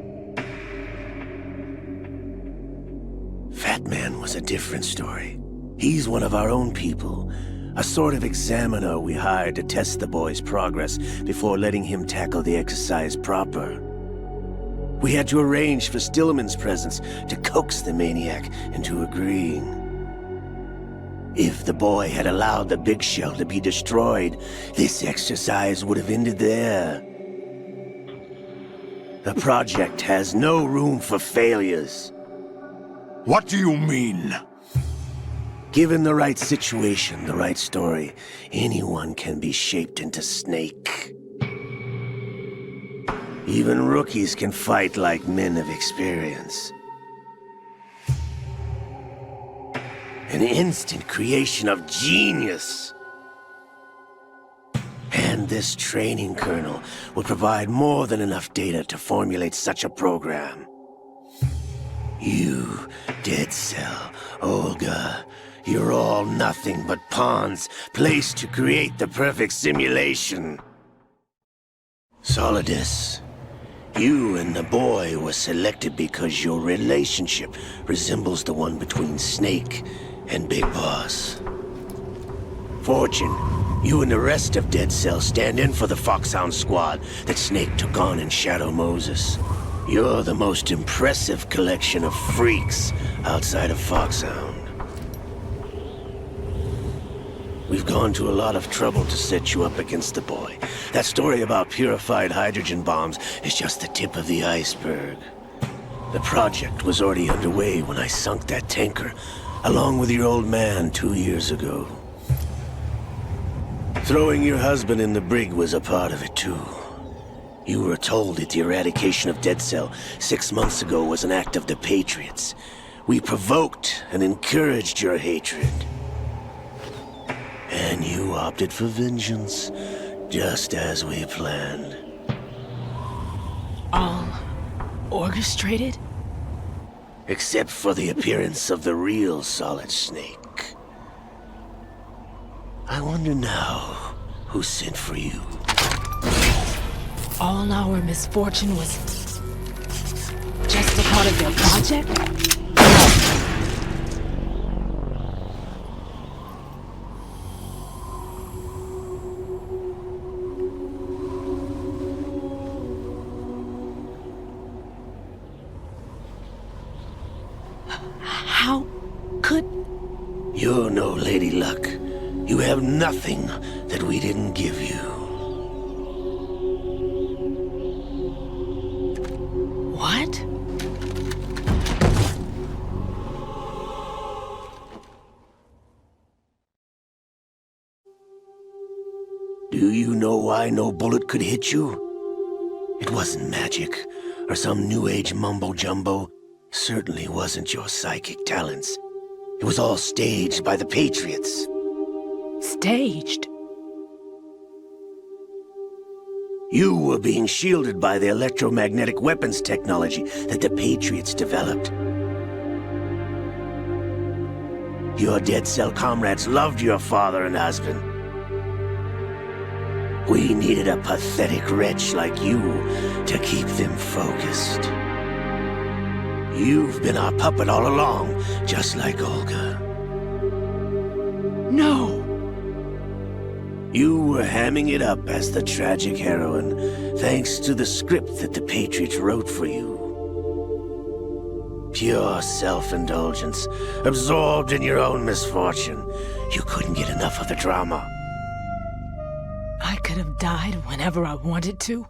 Fat Man was a different story. He's one of our own people, a sort of examiner we hired to test the boy's progress before letting him tackle the exercise proper. We had to arrange for Stillman's presence to coax the maniac into agreeing. If the boy had allowed the big shell to be destroyed, this exercise would have ended there. The project has no room for failures. What do you mean? Given the right situation, the right story, anyone can be shaped into Snake. Even rookies can fight like men of experience. An instant creation of genius. And this training kernel would provide more than enough data to formulate such a program. You, Dead Cell, Olga, you're all nothing but pawns placed to create the perfect simulation. Solidus, you and the boy were selected because your relationship resembles the one between Snake and Big Boss. Fortune, you and the rest of Dead Cell stand in for the Foxhound squad that Snake took on in Shadow Moses. You're the most impressive collection of freaks outside of Foxhound. We've gone to a lot of trouble to set you up against the boy. That story about purified hydrogen bombs is just the tip of the iceberg. The project was already underway when I sunk that tanker, along with your old man 2 years ago. Throwing your husband in the brig was a part of it too. You were told that the eradication of Dead Cell 6 months ago was an act of the Patriots. We provoked and encouraged your hatred. And you opted for vengeance, just as we planned. All orchestrated? Except for the appearance of the real Solid Snake. I wonder now who sent for you. All our misfortune was just a part of their project? How could... You're no Lady Luck. You have nothing that we didn't give you. What? Do you know why no bullet could hit you? It wasn't magic, or some new age mumbo-jumbo. Certainly wasn't your psychic talents. It was all staged by the Patriots. Staged? You were being shielded by the electromagnetic weapons technology that the Patriots developed. Your Dead Cell comrades loved your father and husband. We needed a pathetic wretch like you to keep them focused. You've been our puppet all along, just like Olga. No! You were hamming it up as the tragic heroine, thanks to the script that the Patriots wrote for you. Pure self-indulgence, absorbed in your own misfortune. You couldn't get enough of the drama. I could have died whenever I wanted to.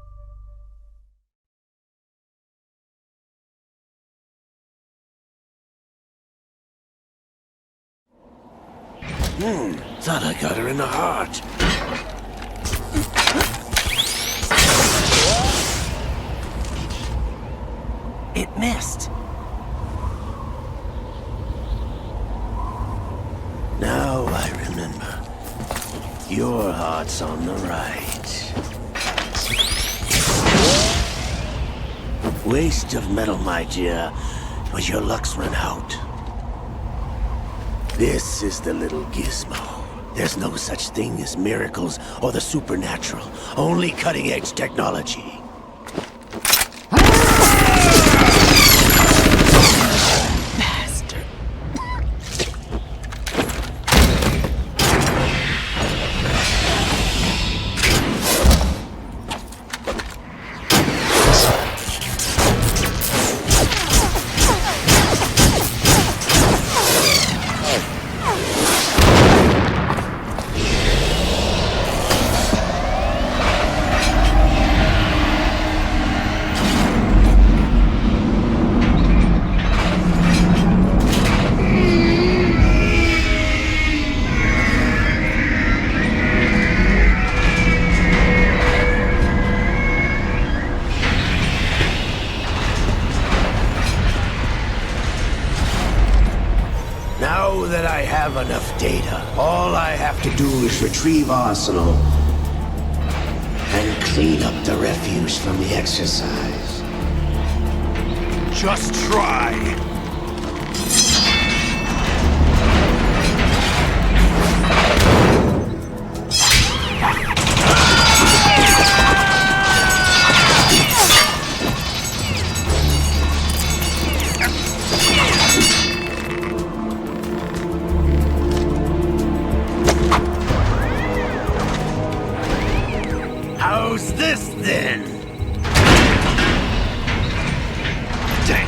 Thought I got her in the heart. It missed. Now I remember. Your heart's on the right. Waste of metal, my dear, but your luck's run out. This is the little gizmo. There's no such thing as miracles or the supernatural, only cutting-edge technology. Bastard. Now that I have enough data, all I have to do is retrieve Arsenal and clean up the refuse from the exercise. Just try. How's this then? Damn.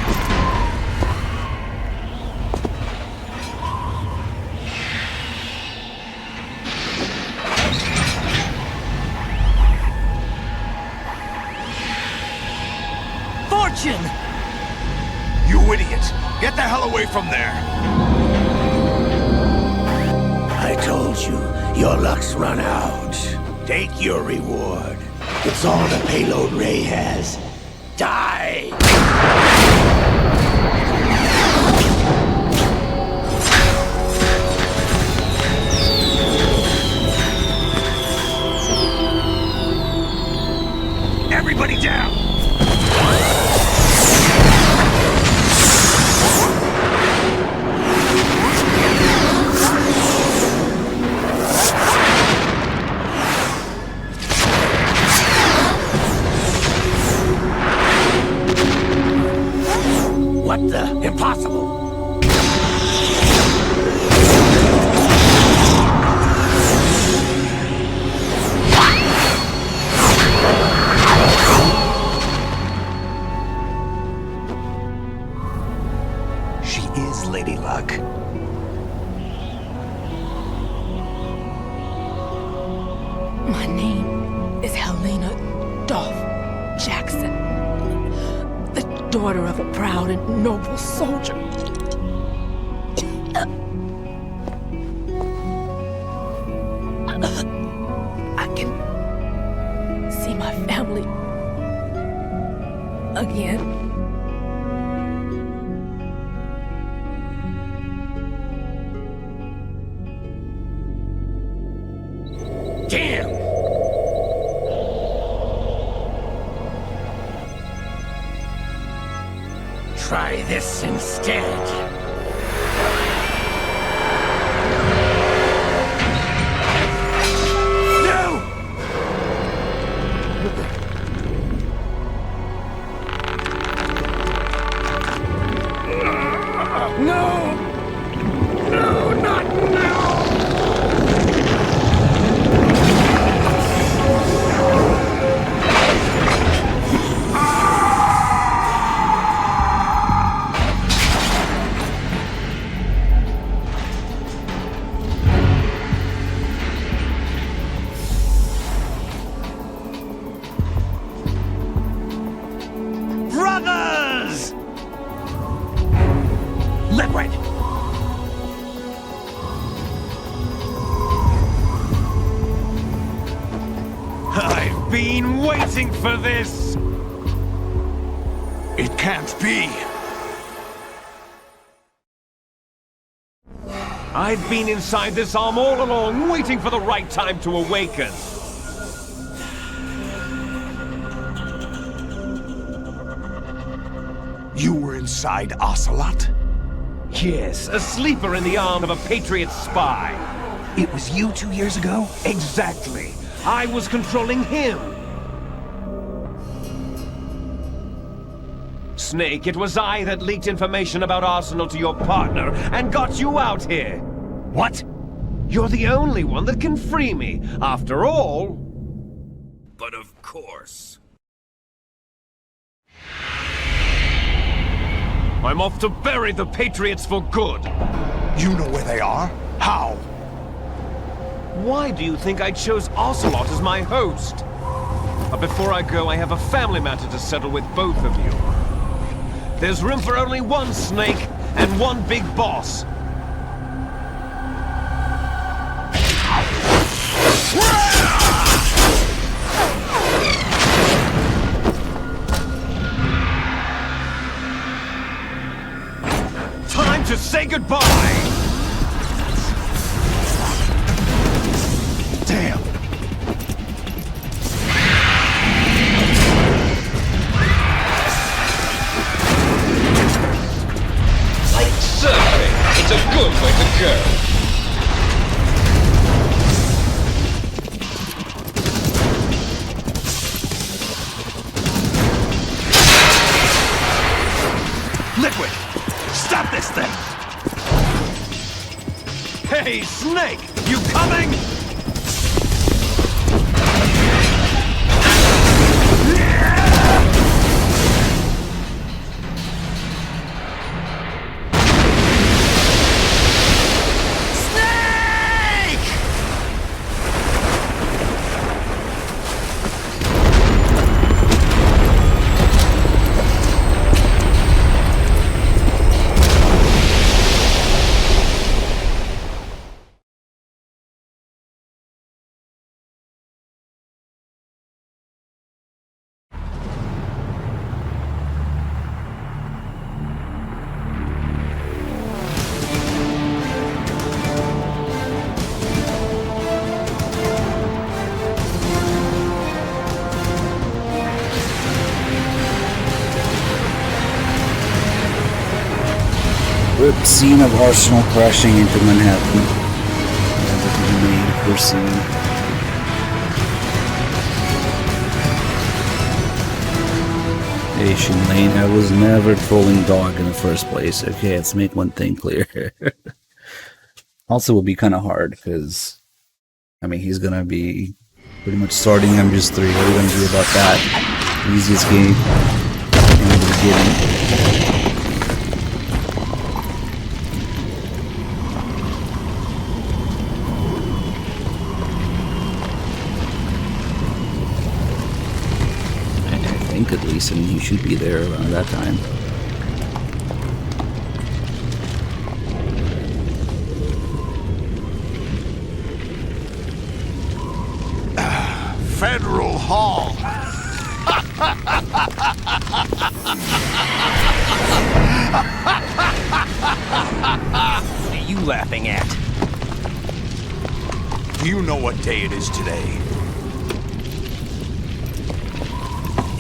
Fortune! You idiot! Get the hell away from there! I told you, your luck's run out. Take your reward. It's all the payload Ray has. Die! Everybody down! What the? Impossible! She is Lady Luck. My name is Helena Dolph Jackson, the daughter of a proud and noble soldier. I can see my family again. Damn! Try this instead. been waiting for this! It can't be. I've been inside this arm all along, waiting for the right time to awaken. You were inside Ocelot? Yes, a sleeper in the arm of a Patriot spy. It was you 2 years ago? Exactly. I was controlling him. Snake, it was I that leaked information about Arsenal to your partner and got you out here. What? You're the only one that can free me, after all. But of course. I'm off to bury the Patriots for good. You know where they are? How? Why do you think I chose Ocelot as my host? But before I go, I have a family matter to settle with both of you. There's room for only one Snake and one big boss. Time to say goodbye! Damn. Like surfing, it's a good way to go. Liquid! Stop this thing! Hey, Snake! You coming? Rip scene of Arsenal crashing into Manhattan. Never to be made for scene. Asian Lane, I was never trolling Dog in the first place. Okay, let's make one thing clear. Also, it will be kind of hard because, I mean, he's gonna be pretty much starting MGS3. What are we gonna do about that? Easiest game in the beginning. At least, I mean, you should be there around that time. Federal Hall. What are you laughing at? Do you know what day it is today?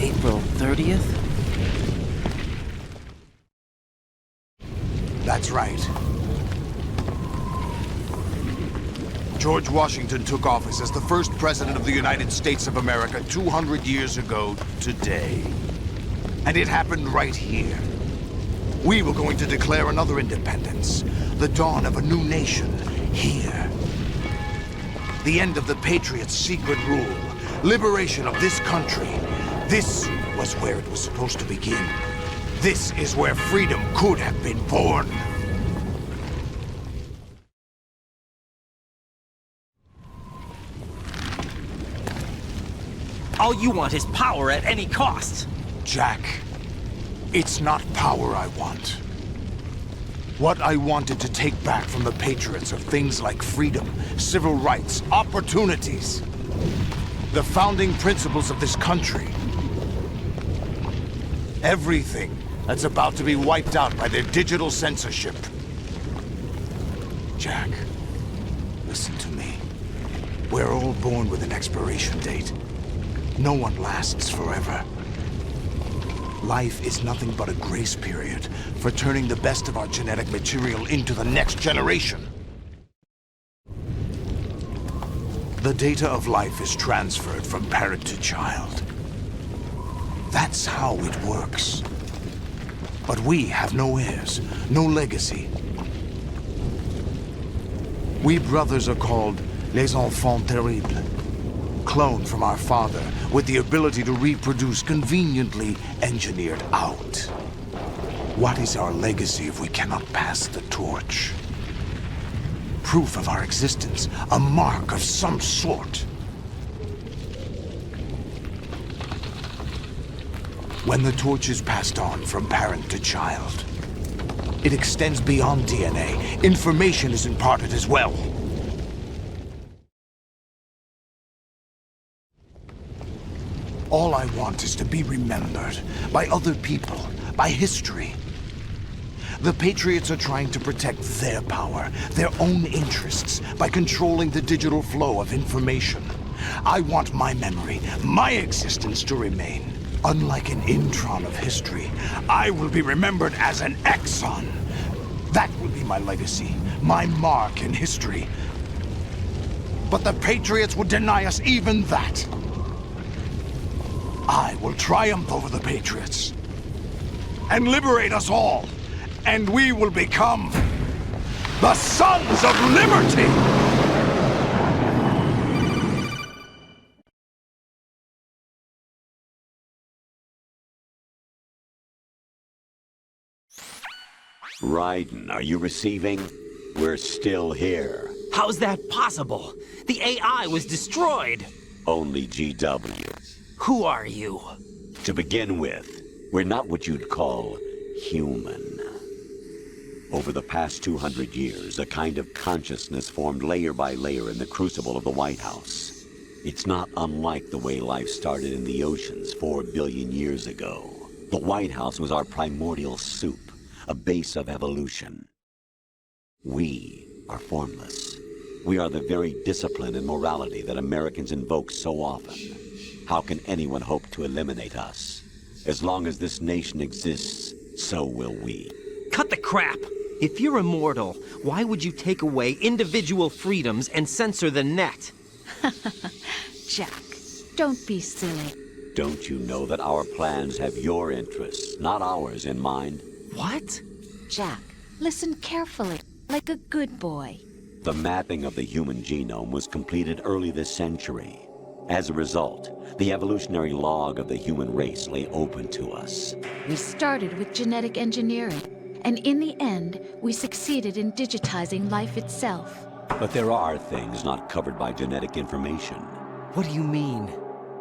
April 30th? That's right. George Washington took office as the first president of the United States of America 200 years ago today. And it happened right here. We were going to declare another independence, the dawn of a new nation, here. The end of the Patriots' secret rule, liberation of this country. This was where it was supposed to begin. This is where freedom could have been born. All you want is power at any cost. Jack, it's not power I want. What I wanted to take back from the Patriots are things like freedom, civil rights, opportunities. the founding principles of this country. Everything that's about to be wiped out by their digital censorship. Jack, listen to me. We're all born with an expiration date. No one lasts forever. Life is nothing but a grace period for turning the best of our genetic material into the next generation. The data of life is transferred from parent to child. That's how it works. But we have no heirs, no legacy. We brothers are called les enfants terribles, cloned from our father with the ability to reproduce conveniently engineered out. What is our legacy if we cannot pass the torch? Proof of our existence, a mark of some sort. When the torch is passed on from parent to child, it extends beyond DNA. Information is imparted as well. All I want is to be remembered by other people, by history. The Patriots are trying to protect their power, their own interests, by controlling the digital flow of information. I want my memory, my existence to remain. Unlike an intron of history, I will be remembered as an exon. That will be my legacy, my mark in history. But the Patriots would deny us even that. I will triumph over the Patriots and liberate us all, and we will become the Sons of Liberty! Raiden, are you receiving? We're still here. How's that possible? The AI was destroyed. Only GW. Who are you? To begin with, we're not what you'd call human. Over the past 200 years, a kind of consciousness formed layer by layer in the crucible of the White House. It's not unlike the way life started in the oceans 4 billion years ago. The White House was our primordial soup, a base of evolution. We are formless. We are the very discipline and morality that Americans invoke so often. How can anyone hope to eliminate us? As long as this nation exists, so will we. Cut the crap! If you're immortal, why would you take away individual freedoms and censor the net? Jack, don't be silly. Don't you know that our plans have your interests, not ours, in mind? What? Jack, listen carefully, like a good boy. The mapping of the human genome was completed early this century. As a result, the evolutionary log of the human race lay open to us. We started with genetic engineering, and in the end, we succeeded in digitizing life itself. But there are things not covered by genetic information. What do you mean?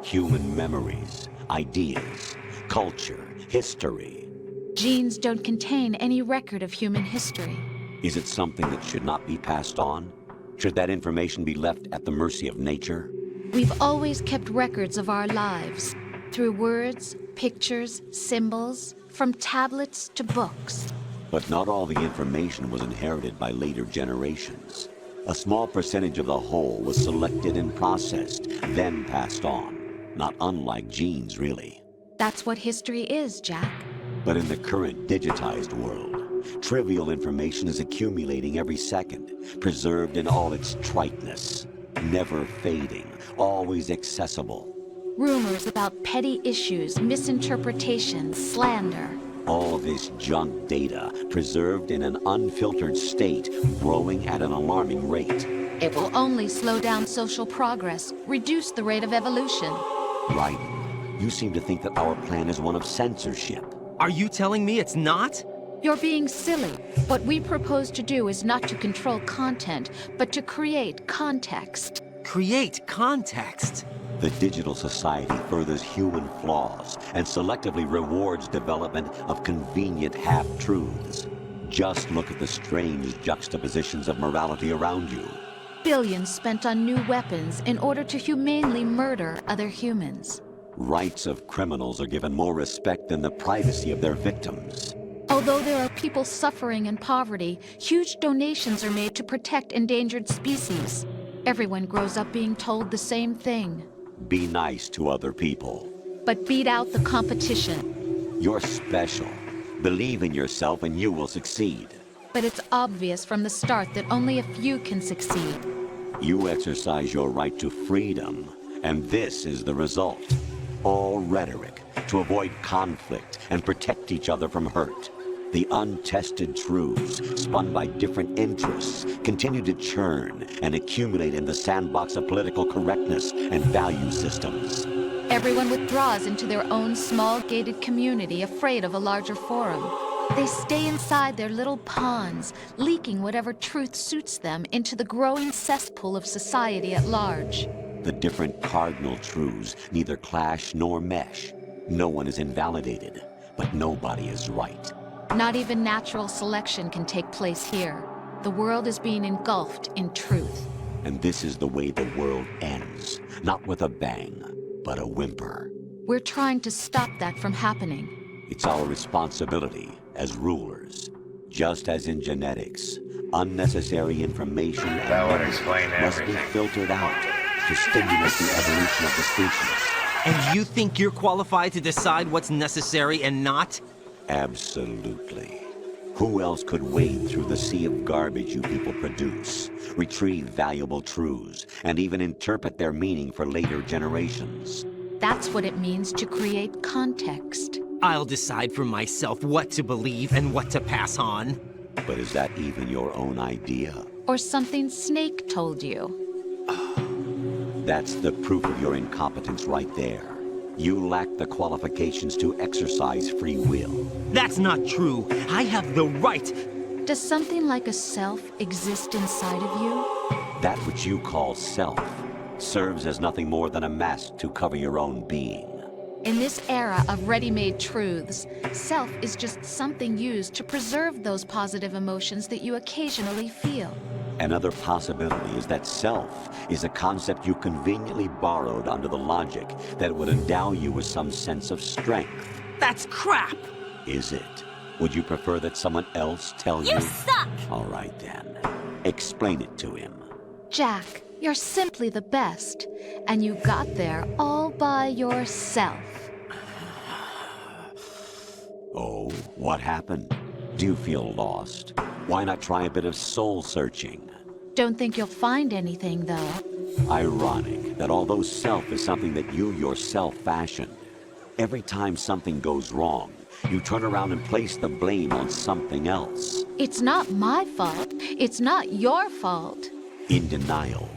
Human memories, ideas, culture, history. Genes don't contain any record of human history. Is it something that should not be passed on? Should that information be left at the mercy of nature? We've always kept records of our lives, through words, pictures, symbols, from tablets to books. But not all the information was inherited by later generations. A small percentage of the whole was selected and processed, then passed on. Not unlike genes, really. That's what history is, Jack. But in the current digitized world, trivial information is accumulating every second, preserved in all its triteness. Never fading, always accessible. Rumors about petty issues, misinterpretations, slander. All this junk data, preserved in an unfiltered state, growing at an alarming rate. It will only slow down social progress, reduce the rate of evolution. Raiden, you seem to think that our plan is one of censorship. Are you telling me it's not? You're being silly. What we propose to do is not to control content, but to create context. Create context? The digital society furthers human flaws and selectively rewards development of convenient half-truths. Just look at the strange juxtapositions of morality around you. billions spent on new weapons in order to humanely murder other humans. Rights of criminals are given more respect than the privacy of their victims. Although there are people suffering in poverty, huge donations are made to protect endangered species. Everyone grows up being told the same thing. Be nice to other people. But beat out the competition. You're special. Believe in yourself and you will succeed. But it's obvious from the start that only a few can succeed. You exercise your right to freedom, and this is the result. All rhetoric to avoid conflict and protect each other from hurt. The untested truths, spun by different interests, continue to churn and accumulate in the sandbox of political correctness and value systems. Everyone withdraws into their own small gated community, afraid of a larger forum. They stay inside their little ponds, leaking whatever truth suits them into the growing cesspool of society at large. The different cardinal truths neither clash nor mesh. No one is invalidated, but nobody is right. Not even natural selection can take place here. The world is being engulfed in truth. And this is the way the world ends. Not with a bang, but a whimper. We're trying to stop that from happening. It's our responsibility as rulers. Just as in genetics, unnecessary information and must be filtered out to stimulate the evolution of the species. And you think you're qualified to decide what's necessary and not? Absolutely. Who else could wade through the sea of garbage you people produce, retrieve valuable truths, and even interpret their meaning for later generations? That's what it means to create context. I'll decide for myself what to believe and what to pass on. But is that even your own idea? Or something Snake told you? That's the proof of your incompetence right there. You lack the qualifications to exercise free will. That's not true. I have the right. Does something like a self exist inside of you? That which you call self serves as nothing more than a mask to cover your own being. In this era of ready-made truths, self is just something used to preserve those positive emotions that you occasionally feel. Another possibility is that self is a concept you conveniently borrowed under the logic that it would endow you with some sense of strength. That's crap! Is it? Would you prefer that someone else tell you? You suck! All right then. Explain it to him. Jack, you're simply the best, and you got there all by yourself. Oh, what happened? Do you feel lost? Why not try a bit of soul searching? Don't think you'll find anything, though. Ironic that although self is something that you yourself fashioned, every time something goes wrong, you turn around and place the blame on something else. It's not my fault. It's not your fault. In denial,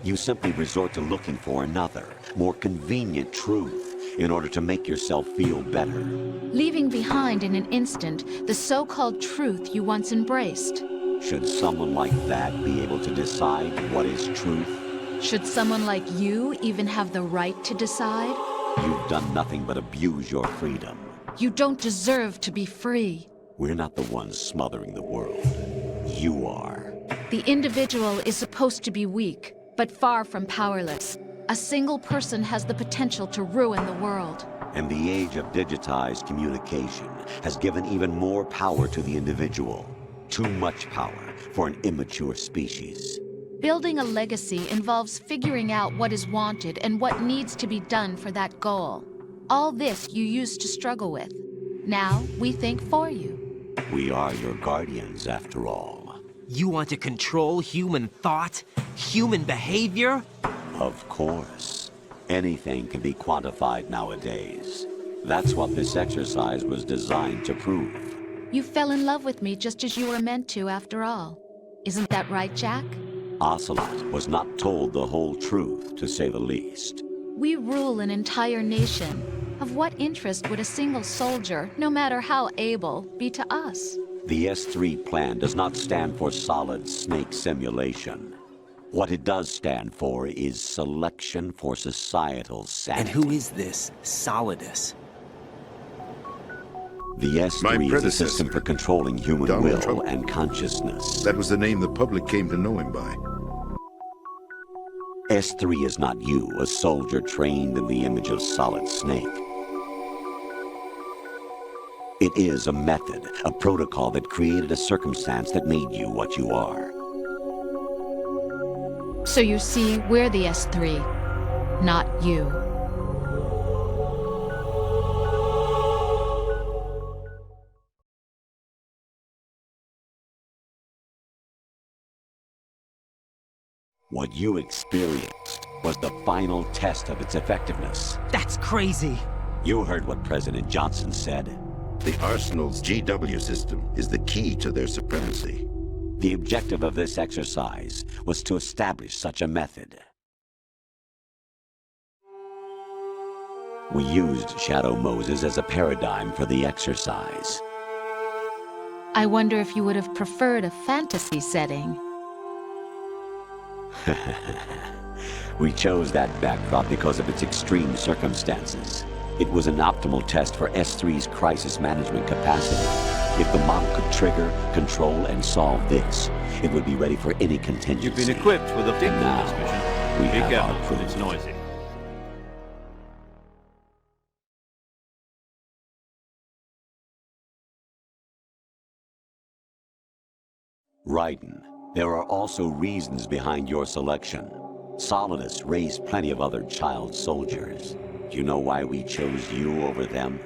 you simply resort to looking for another, more convenient truth in order to make yourself feel better. Leaving behind in an instant the so-called truth you once embraced. Should someone like that be able to decide what is truth? Should someone like you even have the right to decide? You've done nothing but abuse your freedom. You don't deserve to be free. We're not the ones smothering the world. You are. The individual is supposed to be weak, but far from powerless. A single person has the potential to ruin the world. And the age of digitized communication has given even more power to the individual. Too much power for an immature species. Building a legacy involves figuring out what is wanted and what needs to be done for that goal. All this you used to struggle with. Now, we think for you. We are your guardians, after all. You want to control human thought? Human behavior? Of course. Anything can be quantified nowadays. That's what this exercise was designed to prove. You fell in love with me just as you were meant to, after all. Isn't that right, Jack? Ocelot was not told the whole truth, to say the least. We rule an entire nation. Of what interest would a single soldier, no matter how able, be to us? The S3 plan does not stand for Solid Snake Simulation. What it does stand for is Selection for Societal Sanity. And who is this Solidus? The S3 is a system for controlling human Donald will Trump. and consciousness. That was the name the public came to know him by. S3 is not you, a soldier trained in the image of Solid Snake. It is a method, a protocol that created a circumstance that made you what you are. So you see, we're the S3, not you. What you experienced was the final test of its effectiveness. That's crazy. You heard what President Johnson said. The Arsenal's GW system is the key to their supremacy. The objective of this exercise was to establish such a method. We used Shadow Moses as a paradigm for the exercise. I wonder if you would have preferred a fantasy setting. We chose that backdrop because of its extreme circumstances. It was an optimal test for S3's crisis management capacity. If the model could trigger, control, and solve this, it would be ready for any contingency. You've been equipped with a And now, we Be have careful, our proof. it's noisy. Raiden, there are also reasons behind your selection. Solidus raised plenty of other child soldiers. Do you know why we chose you over them?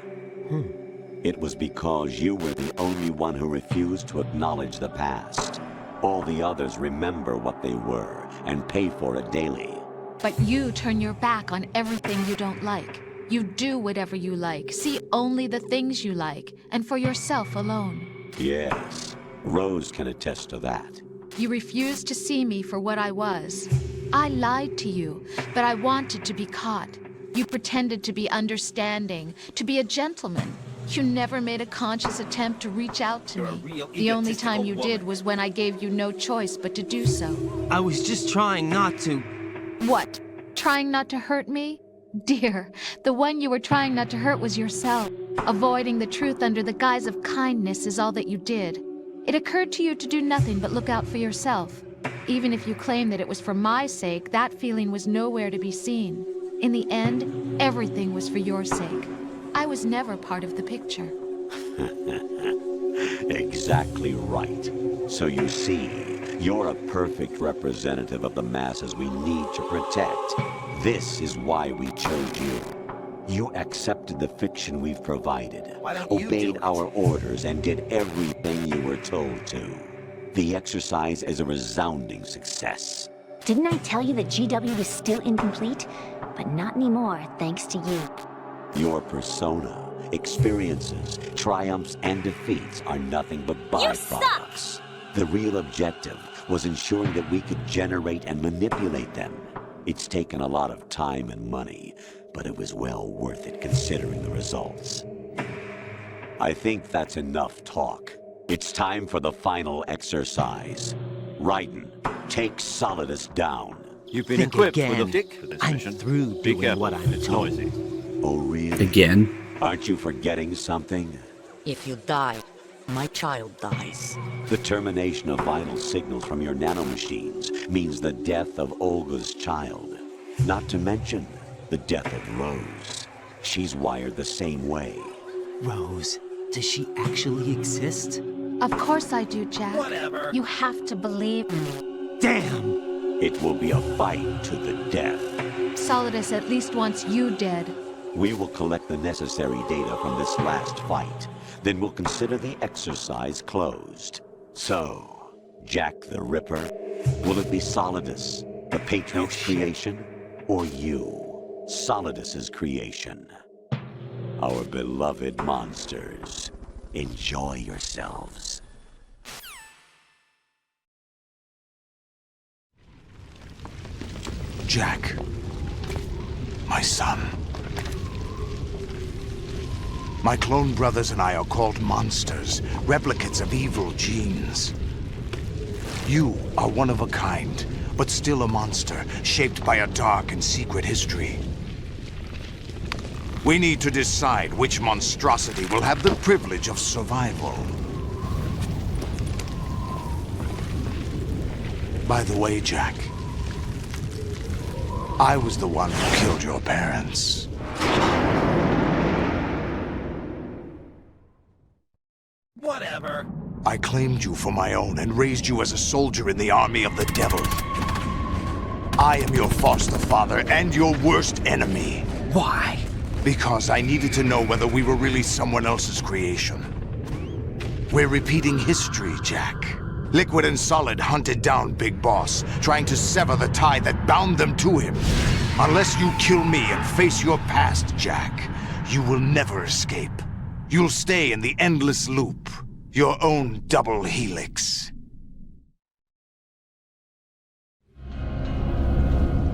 It was because you were the only one who refused to acknowledge the past. All the others remember what they were and pay for it daily. But you turn your back on everything you don't like. You do whatever you like, see only the things you like, and for yourself alone. Yes, Rose can attest to that. You refused to see me for what I was. I lied to you, but I wanted to be caught. You pretended to be understanding, to be a gentleman. You never made a conscious attempt to reach out to me. The only time you did was when I gave you no choice but to do so. I was just trying not to. What? Trying not to hurt me? Dear, the one you were trying not to hurt was yourself. Avoiding the truth under the guise of kindness is all that you did. It occurred to you to do nothing but look out for yourself. Even if you claim that it was for my sake, that feeling was nowhere to be seen. In the end, everything was for your sake. I was never part of the picture. Exactly right. So you see, you're a perfect representative of the masses we need to protect. This is why we chose you. You accepted the fiction we've provided, obeyed our orders, and did everything you were told to. The exercise is a resounding success. Didn't I tell you that GW was still incomplete? But not anymore, thanks to you. Your persona, experiences, triumphs, and defeats are nothing but byproducts. The real objective was ensuring that we could generate and manipulate them. It's taken a lot of time and money, but it was well worth it considering the results. I think that's enough talk. It's time for the final exercise. Raiden, take Solidus down. You've been Think equipped again. with a dick for this I'm mission. through Be doing careful, what I'm it's told. noisy. Oh, really? Again? Aren't you forgetting something? If you die, my child dies. The termination of vital signals from your nanomachines means the death of Olga's child. Not to mention the death of Rose. She's wired the same way. Rose, does she actually exist? Of course I do, Jack. Whatever. You have to believe me. Damn! It will be a fight to the death. Solidus at least wants you dead. We will collect the necessary data from this last fight. Then we'll consider the exercise closed. So, Jack the Ripper, will it be Solidus, the Patriot's creation, or you, Solidus's creation? Our beloved monsters, enjoy yourselves. Jack, my son. My clone brothers and I are called monsters, replicates of evil genes. You are one of a kind, but still a monster, shaped by a dark and secret history. We need to decide which monstrosity will have the privilege of survival. By the way, Jack, I was the one who killed your parents. Whatever. I claimed you for my own and raised you as a soldier in the army of the devil. I am your foster father and your worst enemy. Why? Because I needed to know whether we were really someone else's creation. We're repeating history, Jack. Liquid and Solid hunted down Big Boss, trying to sever the tie that bound them to him. Unless you kill me and face your past, Jack, you will never escape. You'll stay in the endless loop, your own double helix.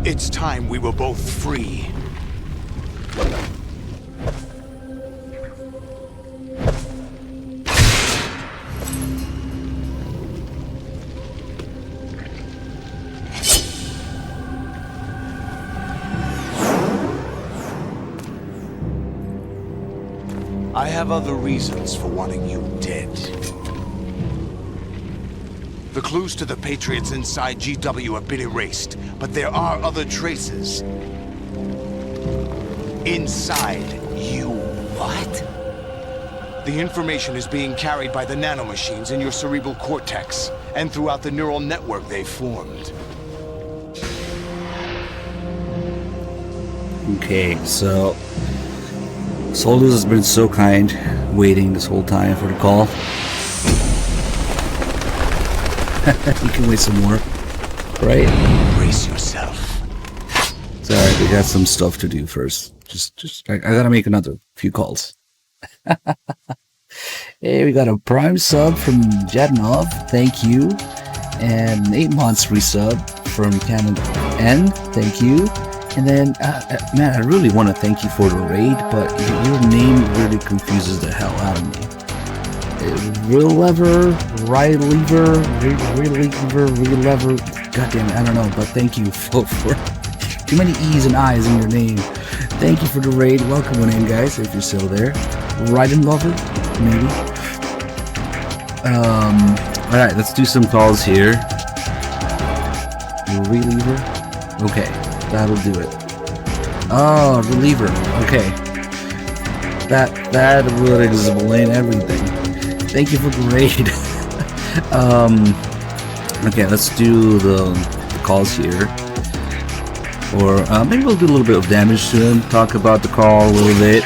It's time we were both free. I have other reasons for wanting you dead. The clues to the Patriots inside GW have been erased, but there are other traces. Inside you. What? The information is being carried by the nanomachines in your cerebral cortex, and throughout the neural network they've formed. Okay, so Soldiers has been so kind, waiting this whole time for the call. You can wait some more, right? Brace yourself. Sorry, we got some stuff to do first. I gotta make another few calls. Hey, we got a Prime sub from Jadnov, thank you. And an 8 months resub from Canon N, thank you. And then, man, I really want to thank you for the raid, but your name really confuses the hell out of me. Real lever, right lever, real lever, real lever. God damn it, I don't know, but thank you for too many E's and I's in your name. Thank you for the raid. Welcome on in, guys, if you're still there. Raiden lover, maybe. Alright, let's do some calls here. Reliever? Okay, that'll do it. Oh, reliever. Okay. That will explain everything. Thank you for the raid. Okay, let's do the calls here. Or maybe we'll do a little bit of damage to him, talk about the call a little bit.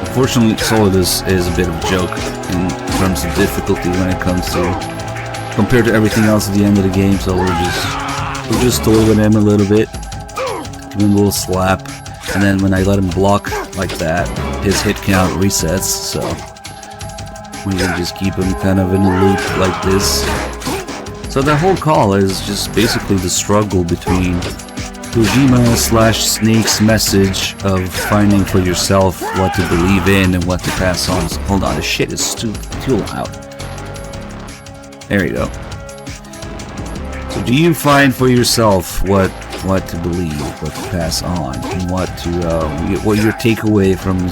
Unfortunately, Solid is a bit of a joke in terms of difficulty when it comes to compared to everything else at the end of the game, so we're just toy with him a little bit, give him a little slap, and then when I let him block like that, his hit count resets, so we can just keep him kind of in a loop like this. So the whole call is just basically the struggle between Kojima/Snake's message of finding for yourself what to believe in and what to pass on. So, hold on, this shit is too loud. There you go. So do you find for yourself what to believe, what to pass on, and what your takeaway from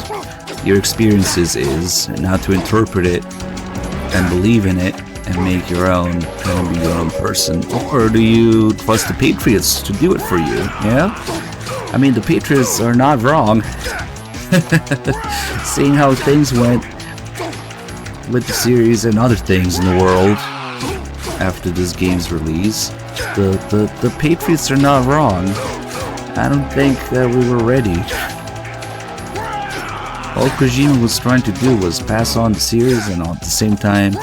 your experiences is, and how to interpret it and believe in it and make your own, kind of be your own person? Or do you trust the Patriots to do it for you? Yeah? I mean, the Patriots are not wrong. Seeing how things went with the series and other things in the world after this game's release, the Patriots are not wrong. I don't think that we were ready. All Kojima was trying to do was pass on the series and at the same time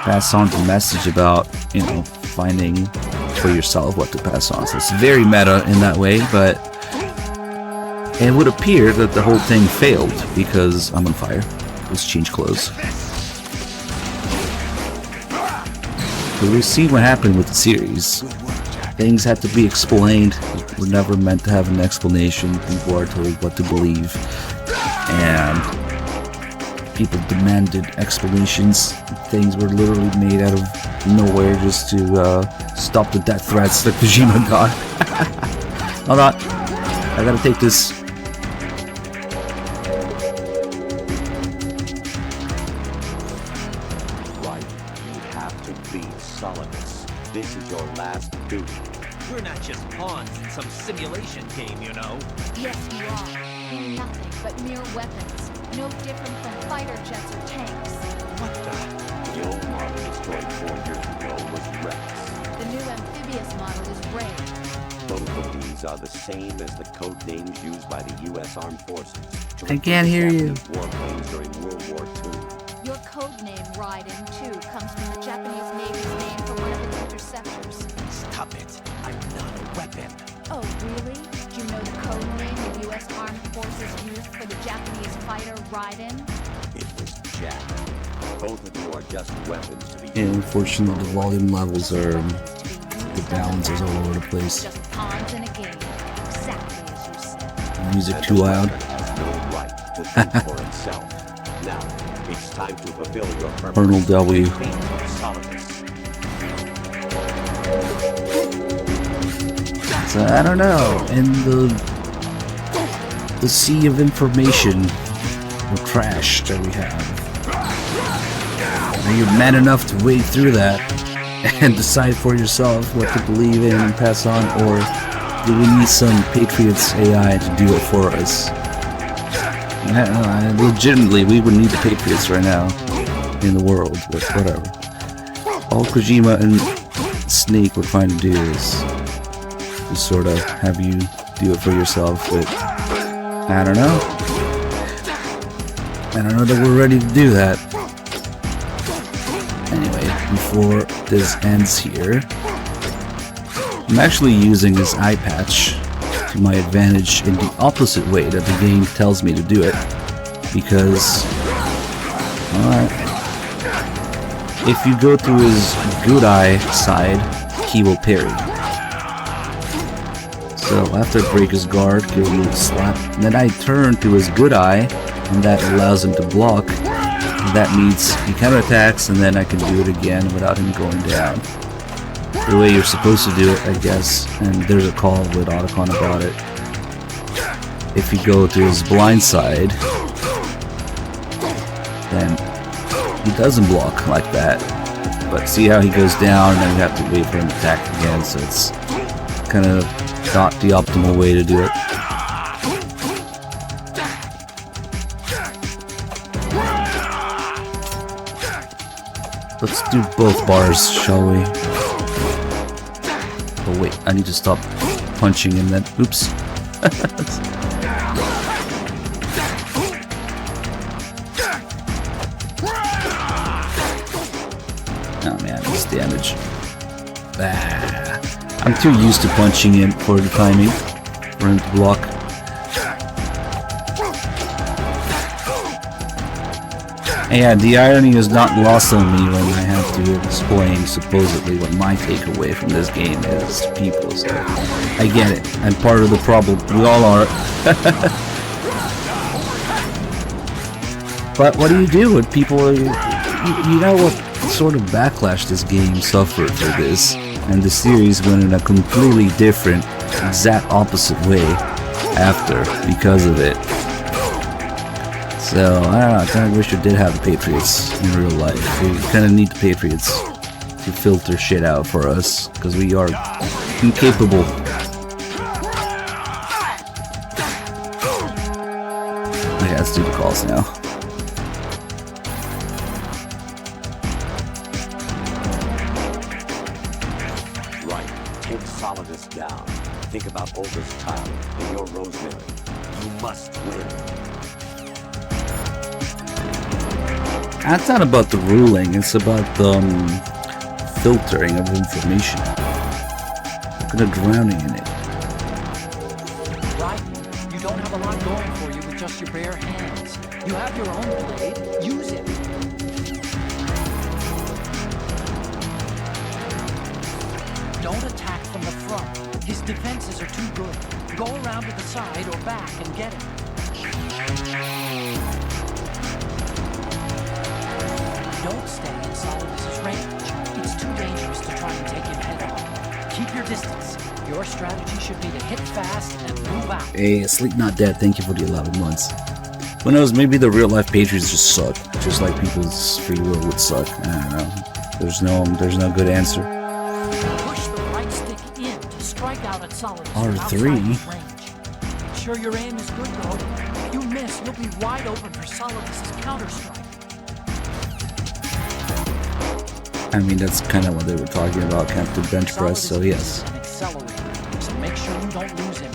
pass on the message about, you know, finding for yourself what to pass on. So it's very meta in that way, but it would appear that the whole thing failed because I'm on fire. Let's change clothes. So we've seen what happened with the series. Things had to be explained. We're never meant to have an explanation. People are told what to believe. And people demanded explanations. Things were literally made out of nowhere just to stop the death threats that Kojima got. Hold on. I gotta take this. Right. You have to beat Solidus. this is your last duty. We're not just pawns in some simulation game, you know. Yes, you are. You're nothing but mere weapons. No different from fighter jets or tanks. What the? The old model destroyed 4 years ago was Rex. The new amphibious model is Ray. Both of these are the same as the code names used by the U.S. Armed Forces. I can't hear you. Warplanes during World War II. Your code name, Raiden, too, comes from the Japanese Navy's name for one of its interceptors. Stop it. I'm not a weapon. Oh, really? Do you know the code name the U.S. Armed Forces used for the Japanese fighter Raiden? It was Jack. Both of you are just weapons to be And unfortunately, the volume levels are, the balance is all over the place. Just pawns in a game, exactly as you said. Music too loud. has no right to think for itself. Now, it's time to fulfill your purpose. Colonel W. Solidus. So I don't know. In the sea of information or trash that we have, are you man enough to wade through that and decide for yourself what to believe in and pass on, or do we need some Patriots AI to do it for us? Legitimately, we would need the Patriots right now in the world, but whatever. All Kojima and Snake were trying to do is just sort of have you do it for yourself, but I don't know. I don't know that we're ready to do that. Anyway, before this ends here, I'm actually using this eye patch to my advantage in the opposite way that the game tells me to do it, because if you go to his good eye side, he will parry. So after I break his guard, give him a slap, and then I turn to his good eye, and that allows him to block. And that means he counterattacks, and then I can do it again without him going down. The way you're supposed to do it, I guess, and there's a call with Otacon about it. If you go to his blind side, then he doesn't block like that. But see how he goes down, and then you have to wait for him to attack again, so it's kind of not the optimal way to do it. Let's do both bars, shall we? Oh wait, I need to stop punching and then... Oops. Oh man, this damage. I'm too used to punching in for the timing, for him to block. Yeah, the irony is not lost on me when I have to explain supposedly what my takeaway from this game is to people. So I get it. I'm part of the problem. We all are. But what do you do when people... You know what sort of backlash this game suffered for this, and the series went in a completely different, exact opposite way after because of it. So, I don't know, I kind of wish we did have the Patriots in real life. We kind of need the Patriots to filter shit out for us, because we are incapable. Okay, let's do the calls now. Right. Take Solidus down. Think about Olga's child and your Rosemary. You must win. That's not about the ruling, it's about the filtering of information. Look at the drowning in it. Right? You don't have a lot going for you with just your bare hands. You have your own blade, use it. Don't attack from the front. His defenses are too good. Go around to the side or back and get him. Don't stay in Solidus' range. It's too dangerous to try and take him head on. Keep your distance. Your strategy should be to hit fast and move out. Hey, Sleep Not Dead, thank you for the 11 months. Who knows, maybe the real life Patriots just suck. Just like people's free will would suck. I don't know. There's no good answer. out at Solidus R3? outside his range. Make sure your aim is good, though. If you miss, you'll be wide open for Solidus's counterstrike. I mean, that's kind of what they were talking about, Captain Bench Press, so yes. An accelerator, so make sure you don't lose him.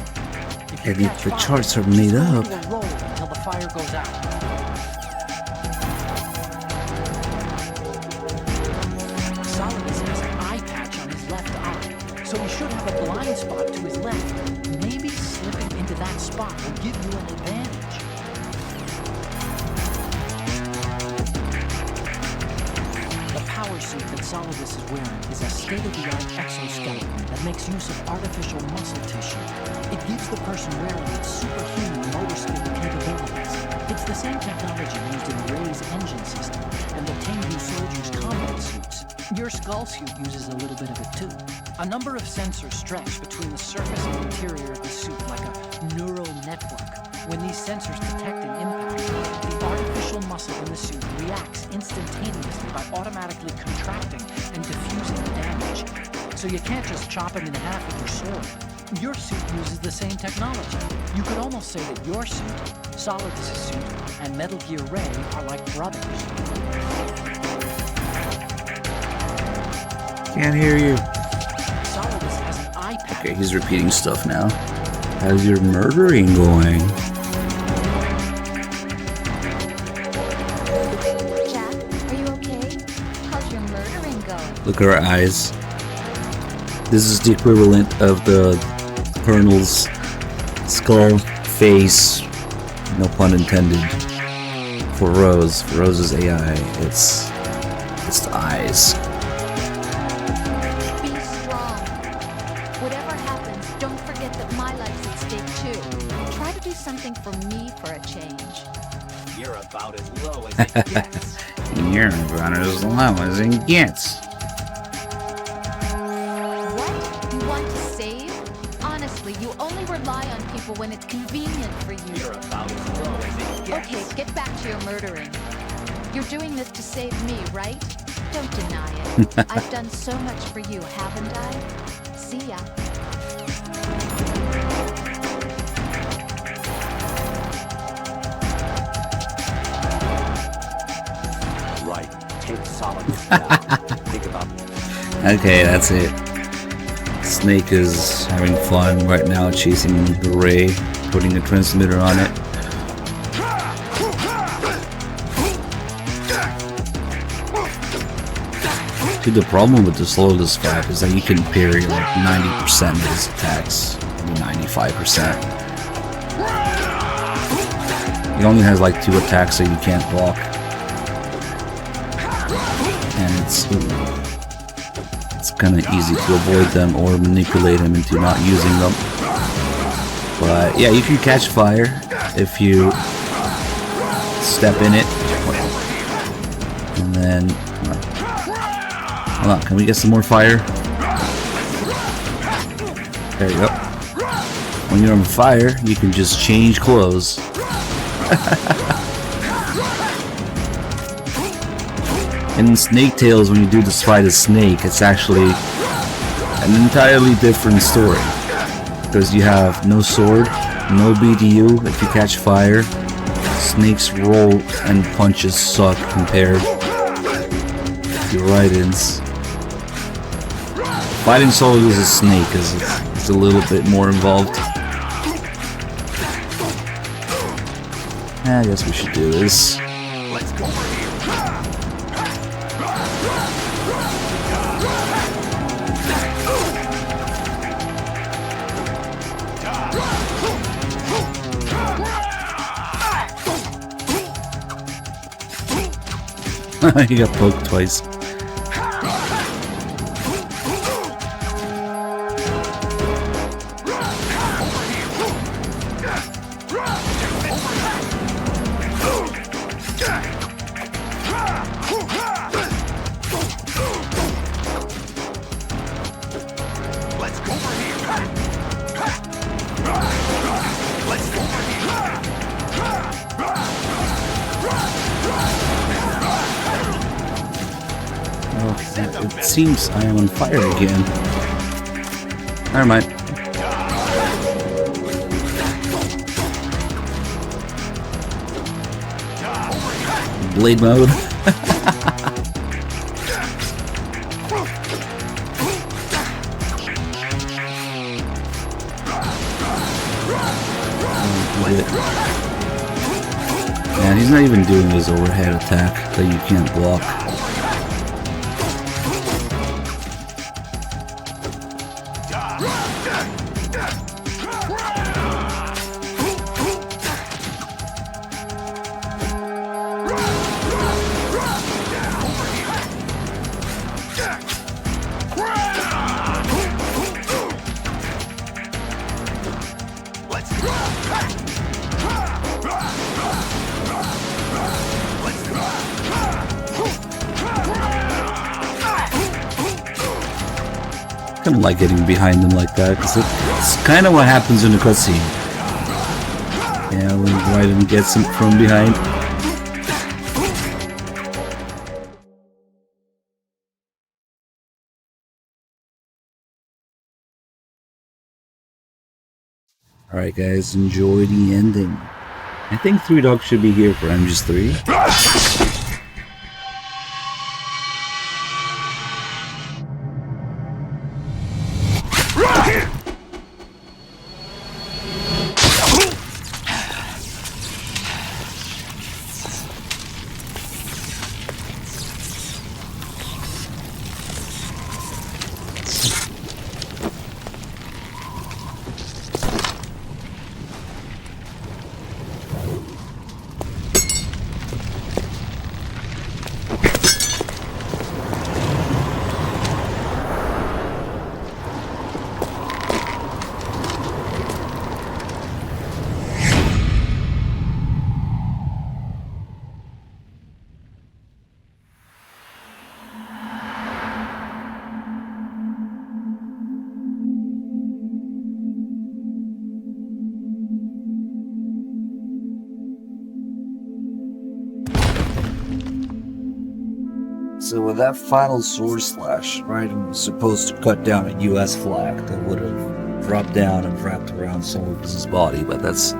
If you And if catch the fire, charts are just made go up, into a roll until the fire goes out. Solidus has an eye patch on his left eye, so he should have a blind spot to his left. Maybe slipping into that spot will give you an advantage. The power suit that Solidus is wearing is a state-of-the-art exoskeleton that makes use of artificial muscle tissue. It gives the person wearing it superhuman motor skill capabilities. It's the same technology used in Ray's engine system and the Tengu soldiers' combat suits. Your skull suit uses a little bit of it too. A number of sensors stretch between the surface and interior of the suit like a neural network. When these sensors detect an impact, the artificial muscle in the suit reacts instantaneously by automatically contracting and diffusing the damage. So you can't just chop him in half with your sword. Your suit uses the same technology. You could almost say that your suit, Solidus' suit, and Metal Gear Ray are like brothers. can't hear you. Solidus has an eye patch. Okay, he's repeating stuff now. How's your murdering going? Jack, are you okay? How's your murdering going? Look at her eyes. This is the equivalent of the Colonel's skull face, no pun intended, for Rose. For Rose's AI, it's the eyes. Be strong. Whatever happens, don't forget that my life's at stake too. Try to do something for me for a change. You're about as low as it gets. You're about as low as it gets. What? You want to save? Honestly, you only rely on people when it's convenient for you. You're about as low as it gets. Okay, get back to your murdering. You're doing this to save me, right? Don't deny it. I've done so much for you, haven't I? See ya. Right. Take Solidus down. Think about Okay, that's it. Snake is having fun right now chasing the Ray, putting a transmitter on it. Dude, the problem with the Solidus Cap is that you can parry like 90% of his attacks, maybe 95%. He only has like 2 attacks that you can't block. And it's kind of easy to avoid them or manipulate him into not using them. But yeah, you can catch fire if you step in it. And then, hold on, can we get some more fire? There you go. When you're on fire, you can just change clothes. In Snake Tales, when you do this fight as Snake, it's actually an entirely different story. Because you have no sword, no BDU if you catch fire. Snake's roll and punches suck compared to your ride-ins. Fighting Solidus as Snake is a little bit more involved. I guess we should do this. Let's go. He got poked twice. It seems I am on fire again. Never mind. blade mode. Man, he's not even doing his overhead attack that you can't block. I don't like getting behind them like that, because it's kind of what happens in the cutscene. Yeah, when Raiden gets him from behind. Alright guys, enjoy the ending. I think Three Dogs should be here for MGS3. So with that final sword slash, Raiden was supposed to cut down a US flag that would have dropped down and wrapped around Solar's body, but that's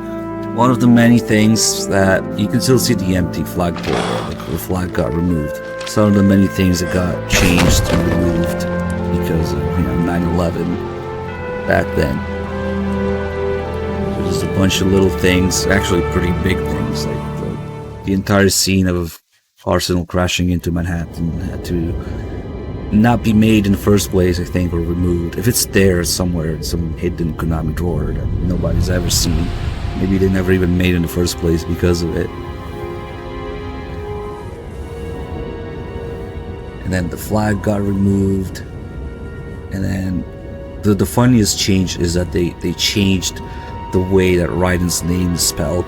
one of the many things that you can still see the empty flagpole where the flag got removed. Some of the many things that got changed and removed because of 9/11 back then. There's a bunch of little things, actually pretty big things, like the entire scene of Arsenal crashing into Manhattan had to not be made in the first place, I think, or removed. If it's there somewhere in some hidden Konami drawer that nobody's ever seen, maybe they never even made in the first place because of it. And then the flag got removed, and then the funniest change is that they changed the way that Raiden's name is spelled.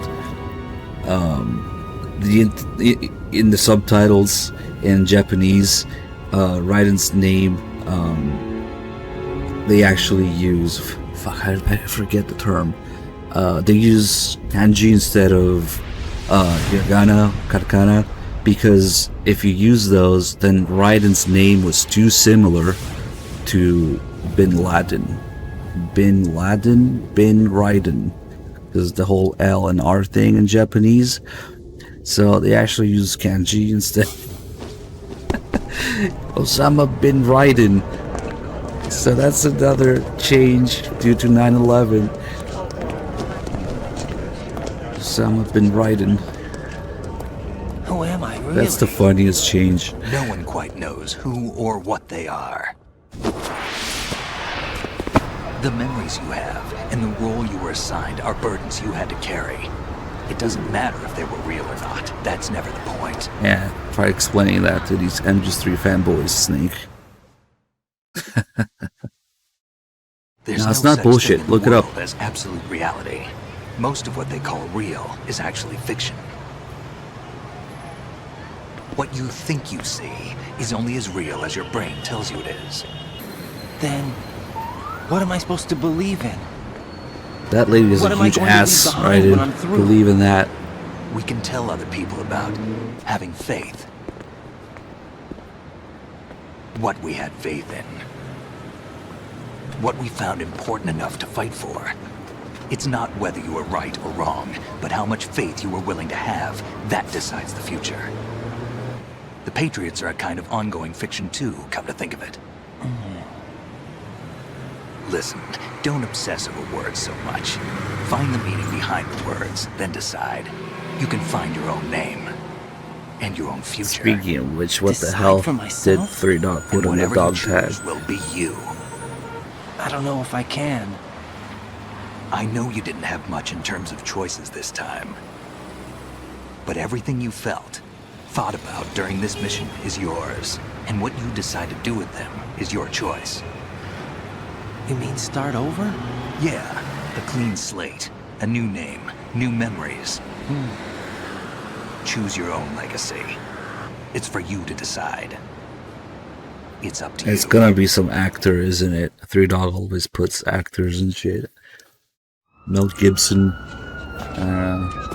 In the subtitles in Japanese, Raiden's name, they actually use, I forget the term, they use kanji instead of hiragana, katakana, because if you use those, then Raiden's name was too similar to Bin Laden, Raiden, because the whole L and R thing in Japanese. So they actually use kanji instead. Osama bin Raiden. So that's another change due to 9/11. Osama bin Raiden. Who am I, really? That's the funniest change. No one quite knows who or what they are. The memories you have and the role you were assigned are burdens you had to carry. It doesn't matter if they were real or not. That's never the point. Yeah, try explaining that to these MGS3 fanboys, Snake. There's no, it's no not such bullshit. thing in Look the it up. world as absolute reality. Most of what they call real is actually fiction. What you think you see is only as real as your brain tells you it is. Then, what am I supposed to believe in? That lady is What a am I huge going to leave ass. behind I when didn't I'm through? believe in that. We can tell other people about having faith. What we had faith in. What we found important enough to fight for. It's not whether you were right or wrong, but how much faith you were willing to have. That decides the future. The Patriots are a kind of ongoing fiction too, come to think of it. Listen, don't obsess over words so much. Find the meaning behind the words, then decide. You can find your own name. And your own future. Speaking of which, what the Decide hell for did myself? Three Dog put on the Whatever dog you tag? choose will be you. I don't know if I can. I know you didn't have much in terms of choices this time. But everything you felt, thought about during this mission is yours. And what you decide to do with them is your choice. You mean start over? Yeah, a clean slate, a new name, new memories. Choose your own legacy. It's for you to decide. It's up to you. It's gonna be some actor, isn't it? Three Dog always puts actors and shit. Mel Gibson.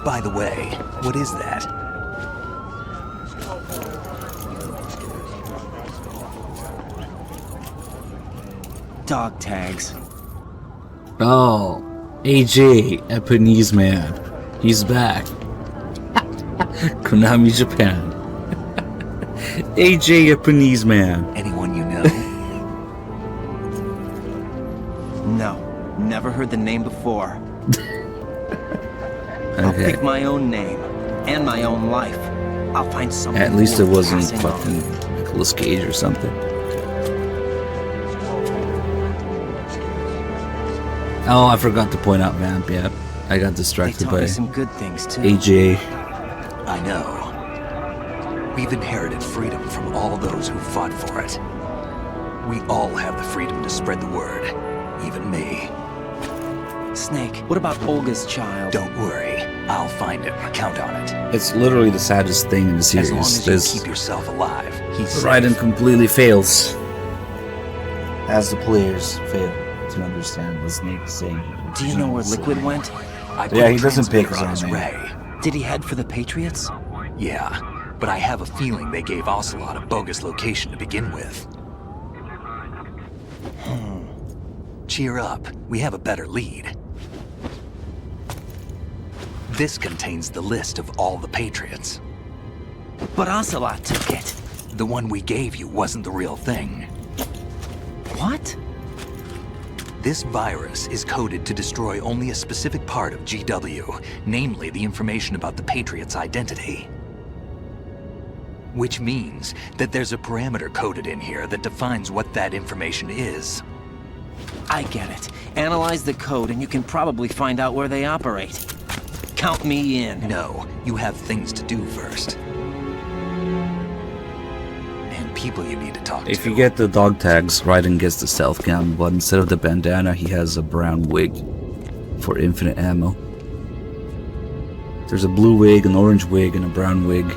By the way, what is that? Dog tags. Oh, AJ, Japanese man. He's back. Konami Japan. AJ, Japanese man. Anyone you know? No, never heard the name before. I'll Okay. pick my own name and my own life. I'll find something. At least it worth wasn't passing fucking on. Nicolas Cage or something. Oh, I forgot to point out Vamp. Yeah, I got They distracted taught me by some good things too. AJ. I know. We've inherited freedom from all those who fought for it. We all have the freedom to spread the word. Even me. Snake, what about Olga's child? Don't worry. I'll find him. Count on it. It's literally the saddest thing in the As long series. as you This keep yourself alive, he's safe. Raiden completely fails. As the players fail to understand what Snake's saying. Do you know where Liquid went? I put Yeah, a he doesn't pick transmitter his on own his name. ray. Did he head for the Patriots? Yeah, but I have a feeling they gave Ocelot a bogus location to begin with. Cheer up. We have a better lead. This contains the list of all the Patriots. But Ocelot took it. The one we gave you wasn't the real thing. What? This virus is coded to destroy only a specific part of GW, namely the information about the Patriot's identity. Which means that there's a parameter coded in here that defines what that information is. I get it. Analyze the code and you can probably find out where they operate. Count me in. No, you have things to do first. And people you need to talk to. If you get the dog tags, Raiden gets the stealth cam, but instead of the bandana, he has a brown wig for infinite ammo. There's a blue wig, an orange wig, and a brown wig,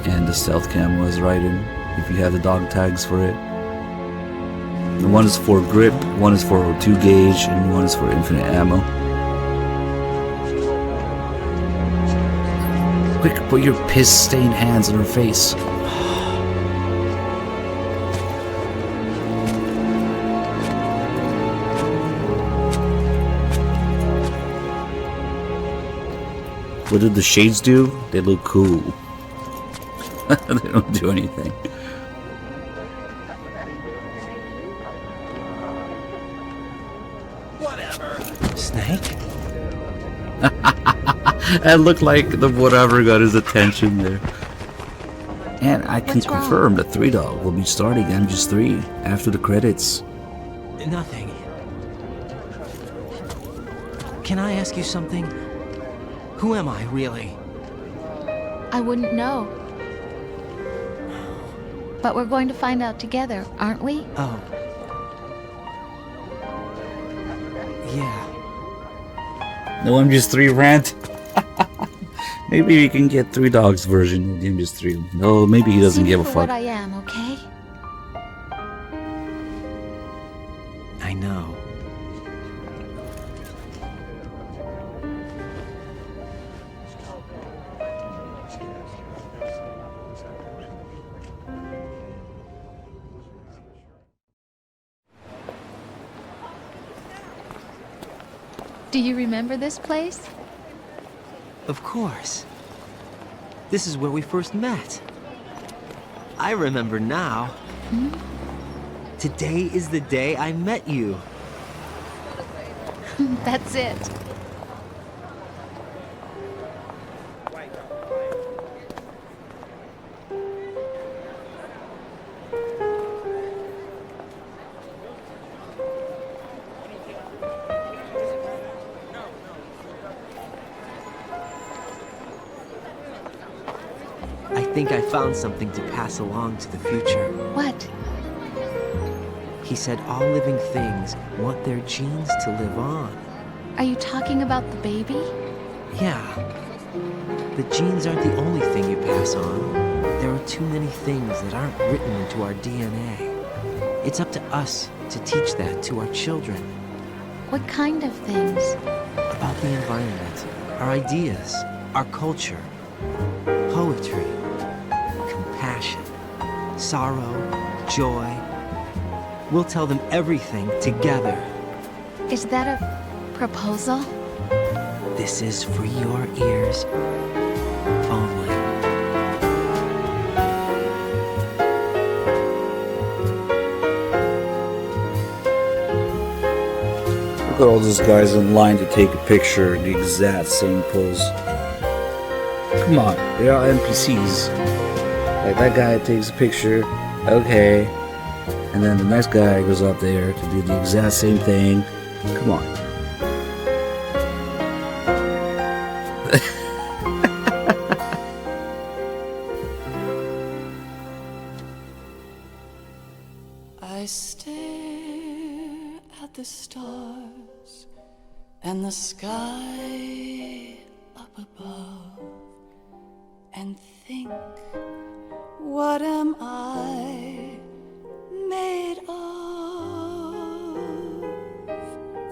and the stealth cam was Raiden, if you have the dog tags for it. And one is for grip, one is for 2 gauge, and one is for infinite ammo. Quick, put your piss-stained hands on her face. What did the shades do? They look cool. They don't do anything. Snake? That looked like the whatever got his attention there. And I can confirm that 3 Dog will be starting MGS3 after the credits. Nothing. Can I ask you something? Who am I, really? I wouldn't know. But we're going to find out together, aren't we? Oh. Yeah. No MGS3 rant? Maybe we can get 3 Dog's version of the MGS3. No, maybe he doesn't See me give a for fuck. what I am, okay? I know. Do you remember this place? Of course. This is where we first met. I remember now. Today is the day I met you. That's it. I think I found something to pass along to the future. What? He said all living things want their genes to live on. Are you talking about the baby? Yeah. The genes aren't the only thing you pass on. There are too many things that aren't written into our DNA. It's up to us to teach that to our children. What kind of things? About the environment, our ideas, our culture, poetry, compassion, sorrow, joy. We'll tell them everything together. Is that a proposal? This is for your ears only. Look at all those guys in line to take a picture in the exact same pose. Come on, they're all NPCs. Like that guy takes a picture, okay. And then the next guy goes up there to do the exact same thing. Come on. I stare at the stars and the sky up above and think, what am I made of?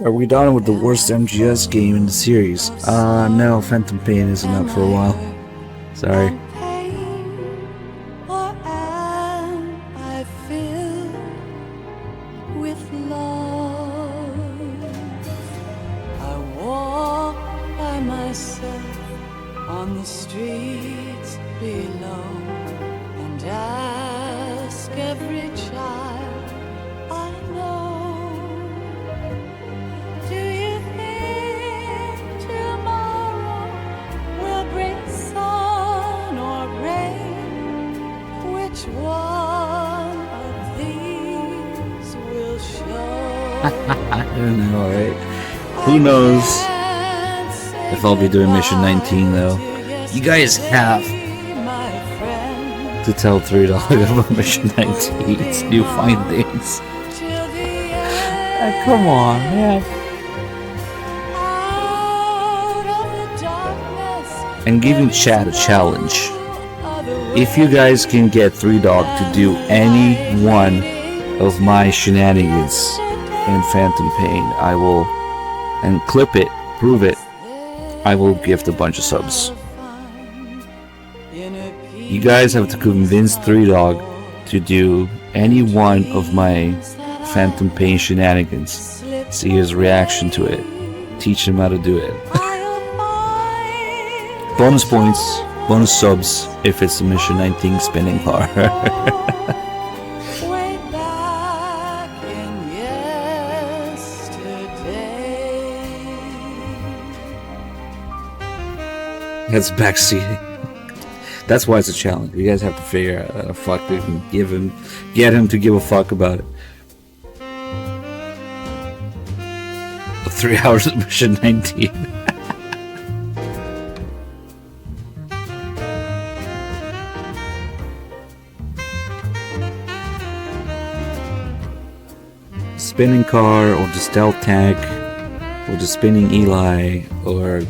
Are we done with the worst MGS game in the series? No, Phantom Pain isn't up for a while. Sorry. Or am I filled with love? I walk by myself on the streets below and ask every child I know, do you think tomorrow will bring sun or rain? Which one of these will show? I don't know, right? Who knows if I'll be doing Mission 19 though. You guys have to tell $3 about Mission 19. You find things. Come on, man. And giving chat a challenge. If you guys can get $3 to do any one of my shenanigans in Phantom Pain, I will, and clip it, prove it, I will gift a bunch of subs. You guys have to convince $3 to do any one of my Phantom Pain shenanigans. See his reaction to it. Teach him how to do it. Bonus points, bonus subs if it's a Mission 19 spinning car. Way back in yesterday. That's backseating. That's why it's a challenge. You guys have to figure out how the fuck we can get him to give a fuck about it. 3 hours of Mission 19. Spinning car, or the stealth tank, or the spinning Eli, or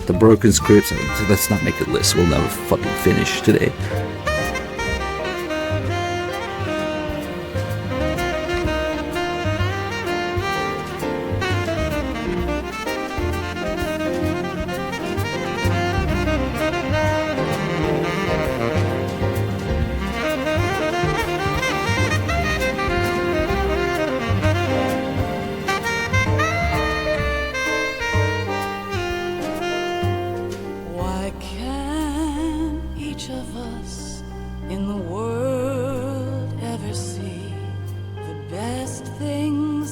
the broken scripts. Let's not make a list. We'll never fucking finish today. Why can't each of us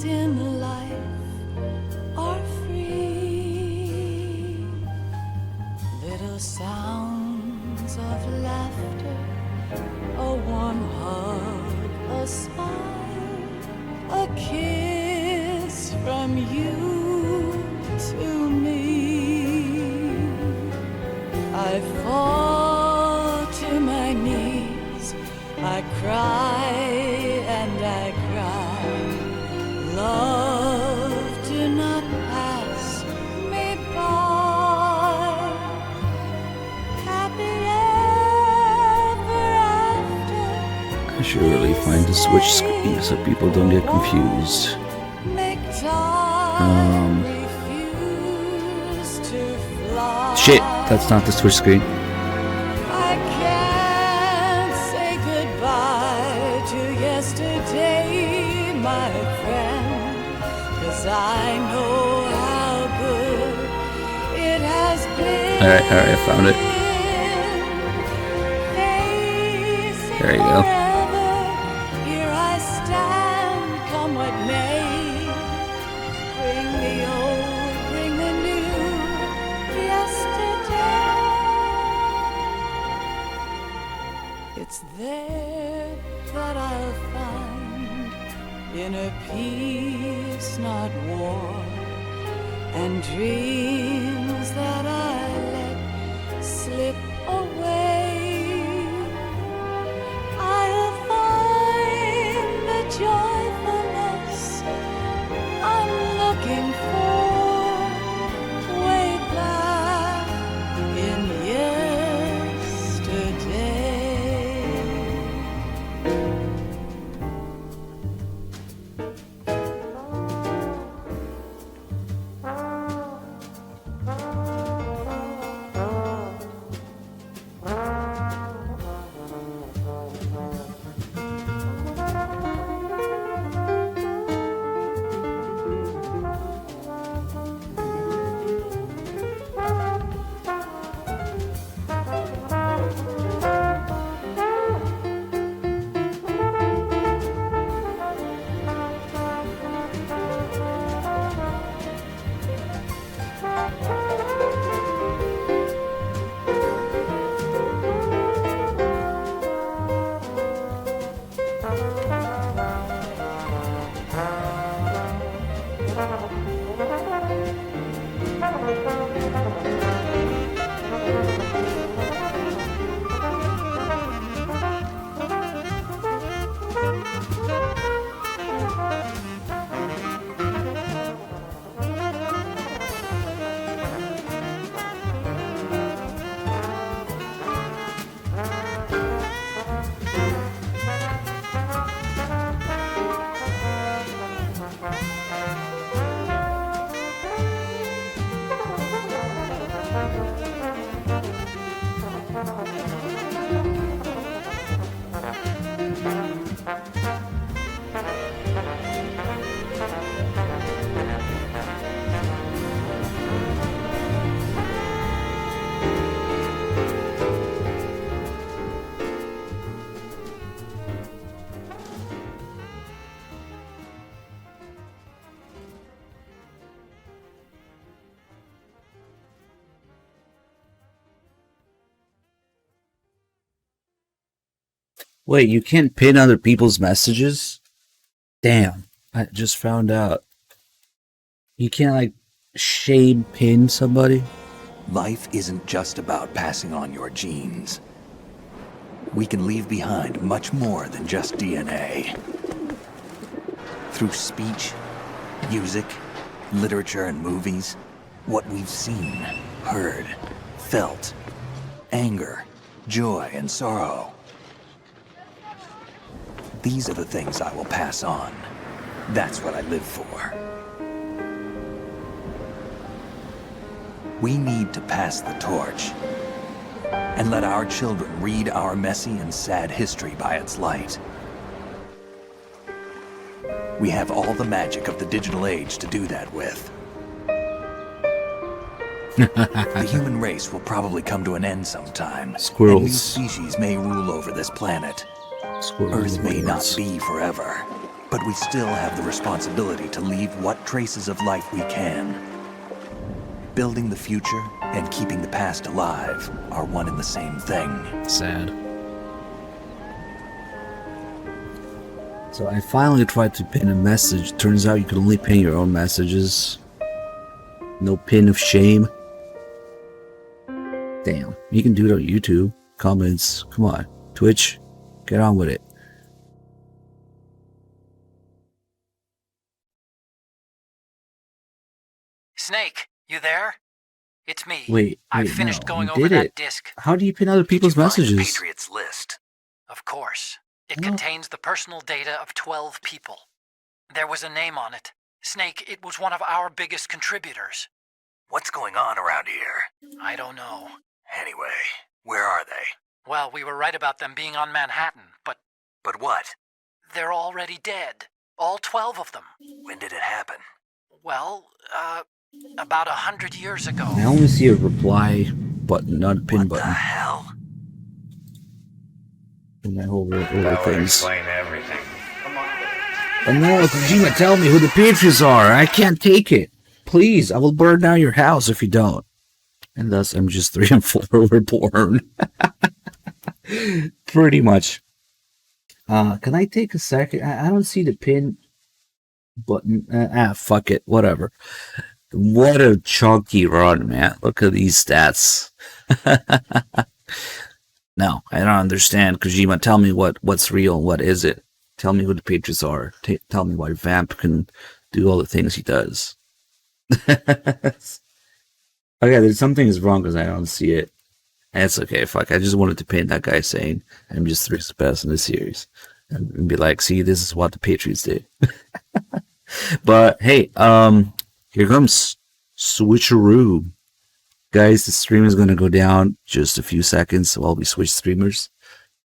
things in life are free. Little sounds of laughter, a warm hug, a smile, a kiss from you to me. I fall to my knees, I cry and I cry. Love, do not pass me by. Happy ever after. I should really find the switch screen so people don't get confused. Make time refuse to fly. Shit, that's not the switch screen. I can't say goodbye to yesterday, my friend, 'cause I know how good it has been. Alright, I found it. There you go. Here I stand, come what may. Bring the old, bring the new, yesterday. It's there that I'll find inner peace, not war, and dreams that I let slip away. I'll find the joyfulness I'm looking for way back in yesterday. Wait, you can't pin other people's messages? Damn, I just found out. You can't, like, shame pin somebody? Life isn't just about passing on your genes. We can leave behind much more than just DNA. Through speech, music, literature, and movies, what we've seen, heard, felt, anger, joy, and sorrow. These are the things I will pass on. That's what I live for. We need to pass the torch and let our children read our messy and sad history by its light. We have all the magic of the digital age to do that with. The human race will probably come to an end sometime. Squirrels. And new species may rule over this planet. Squirrels. Earth may not be forever. But we still have the responsibility to leave what traces of life we can. Building the future and keeping the past alive are one and the same thing. Sad. So I finally tried to pin a message. Turns out you can only pin your own messages. No pin of shame. Damn. You can do it on YouTube. Comments. Come on. Twitch. Get on with it. Snake, you there? It's me. Wait, I finished no, going you over did that it. disc. How do you pin other people's messages? Patriots list. Of course. It contains the personal data of 12 people. There was a name on it. Snake, it was one of our biggest contributors. What's going on around here? I don't know. Anyway, where are they? Well, we were right about them being on Manhattan, but But what? they're already dead. All 12 of them. When did it happen? Well, about 100 years ago. I only see a reply button, not a pin button. What the hell? In that whole things. Explain everything. But no, Kojima, tell me who the Patriots are. I can't take it. Please, I will burn down your house if you don't. And thus, MGS3 and 4 were born. Pretty much. Can I take a second? I don't see the pin button. Fuck it. Whatever. What a chunky run, man. Look at these stats. No, I don't understand. Kojima, tell me what's real. What is it? Tell me who the Patriots are. Tell me why Vamp can do all the things he does. Okay, there's something is wrong because I don't see it. That's okay, fuck. I just wanted to paint that guy saying MGS3 is the best in the series. And be like, see, this is what the Patriots did. But hey, here comes Switcheroo. Guys, the stream is gonna go down just a few seconds while we switch streamers.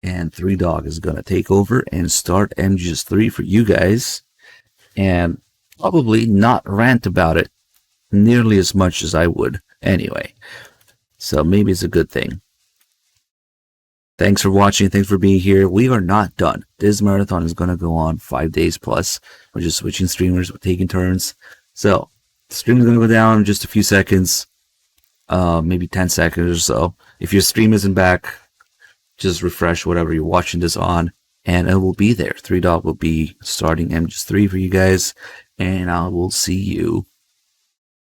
And 3Dog is gonna take over and start MGS3 for you guys. And probably not rant about it nearly as much as I would anyway. So maybe it's a good thing. Thanks for watching. Thanks for being here. We are not done. This marathon is going to go on 5 days plus. We're just switching streamers. We're taking turns. So the stream is going to go down in just a few seconds. Maybe 10 seconds or so. If your stream isn't back, just refresh whatever you're watching this on. And it will be there. 3Dog will be starting MGS3 for you guys. And I will see you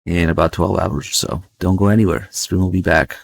in about 12 hours or so. Don't go anywhere. Stream will be back.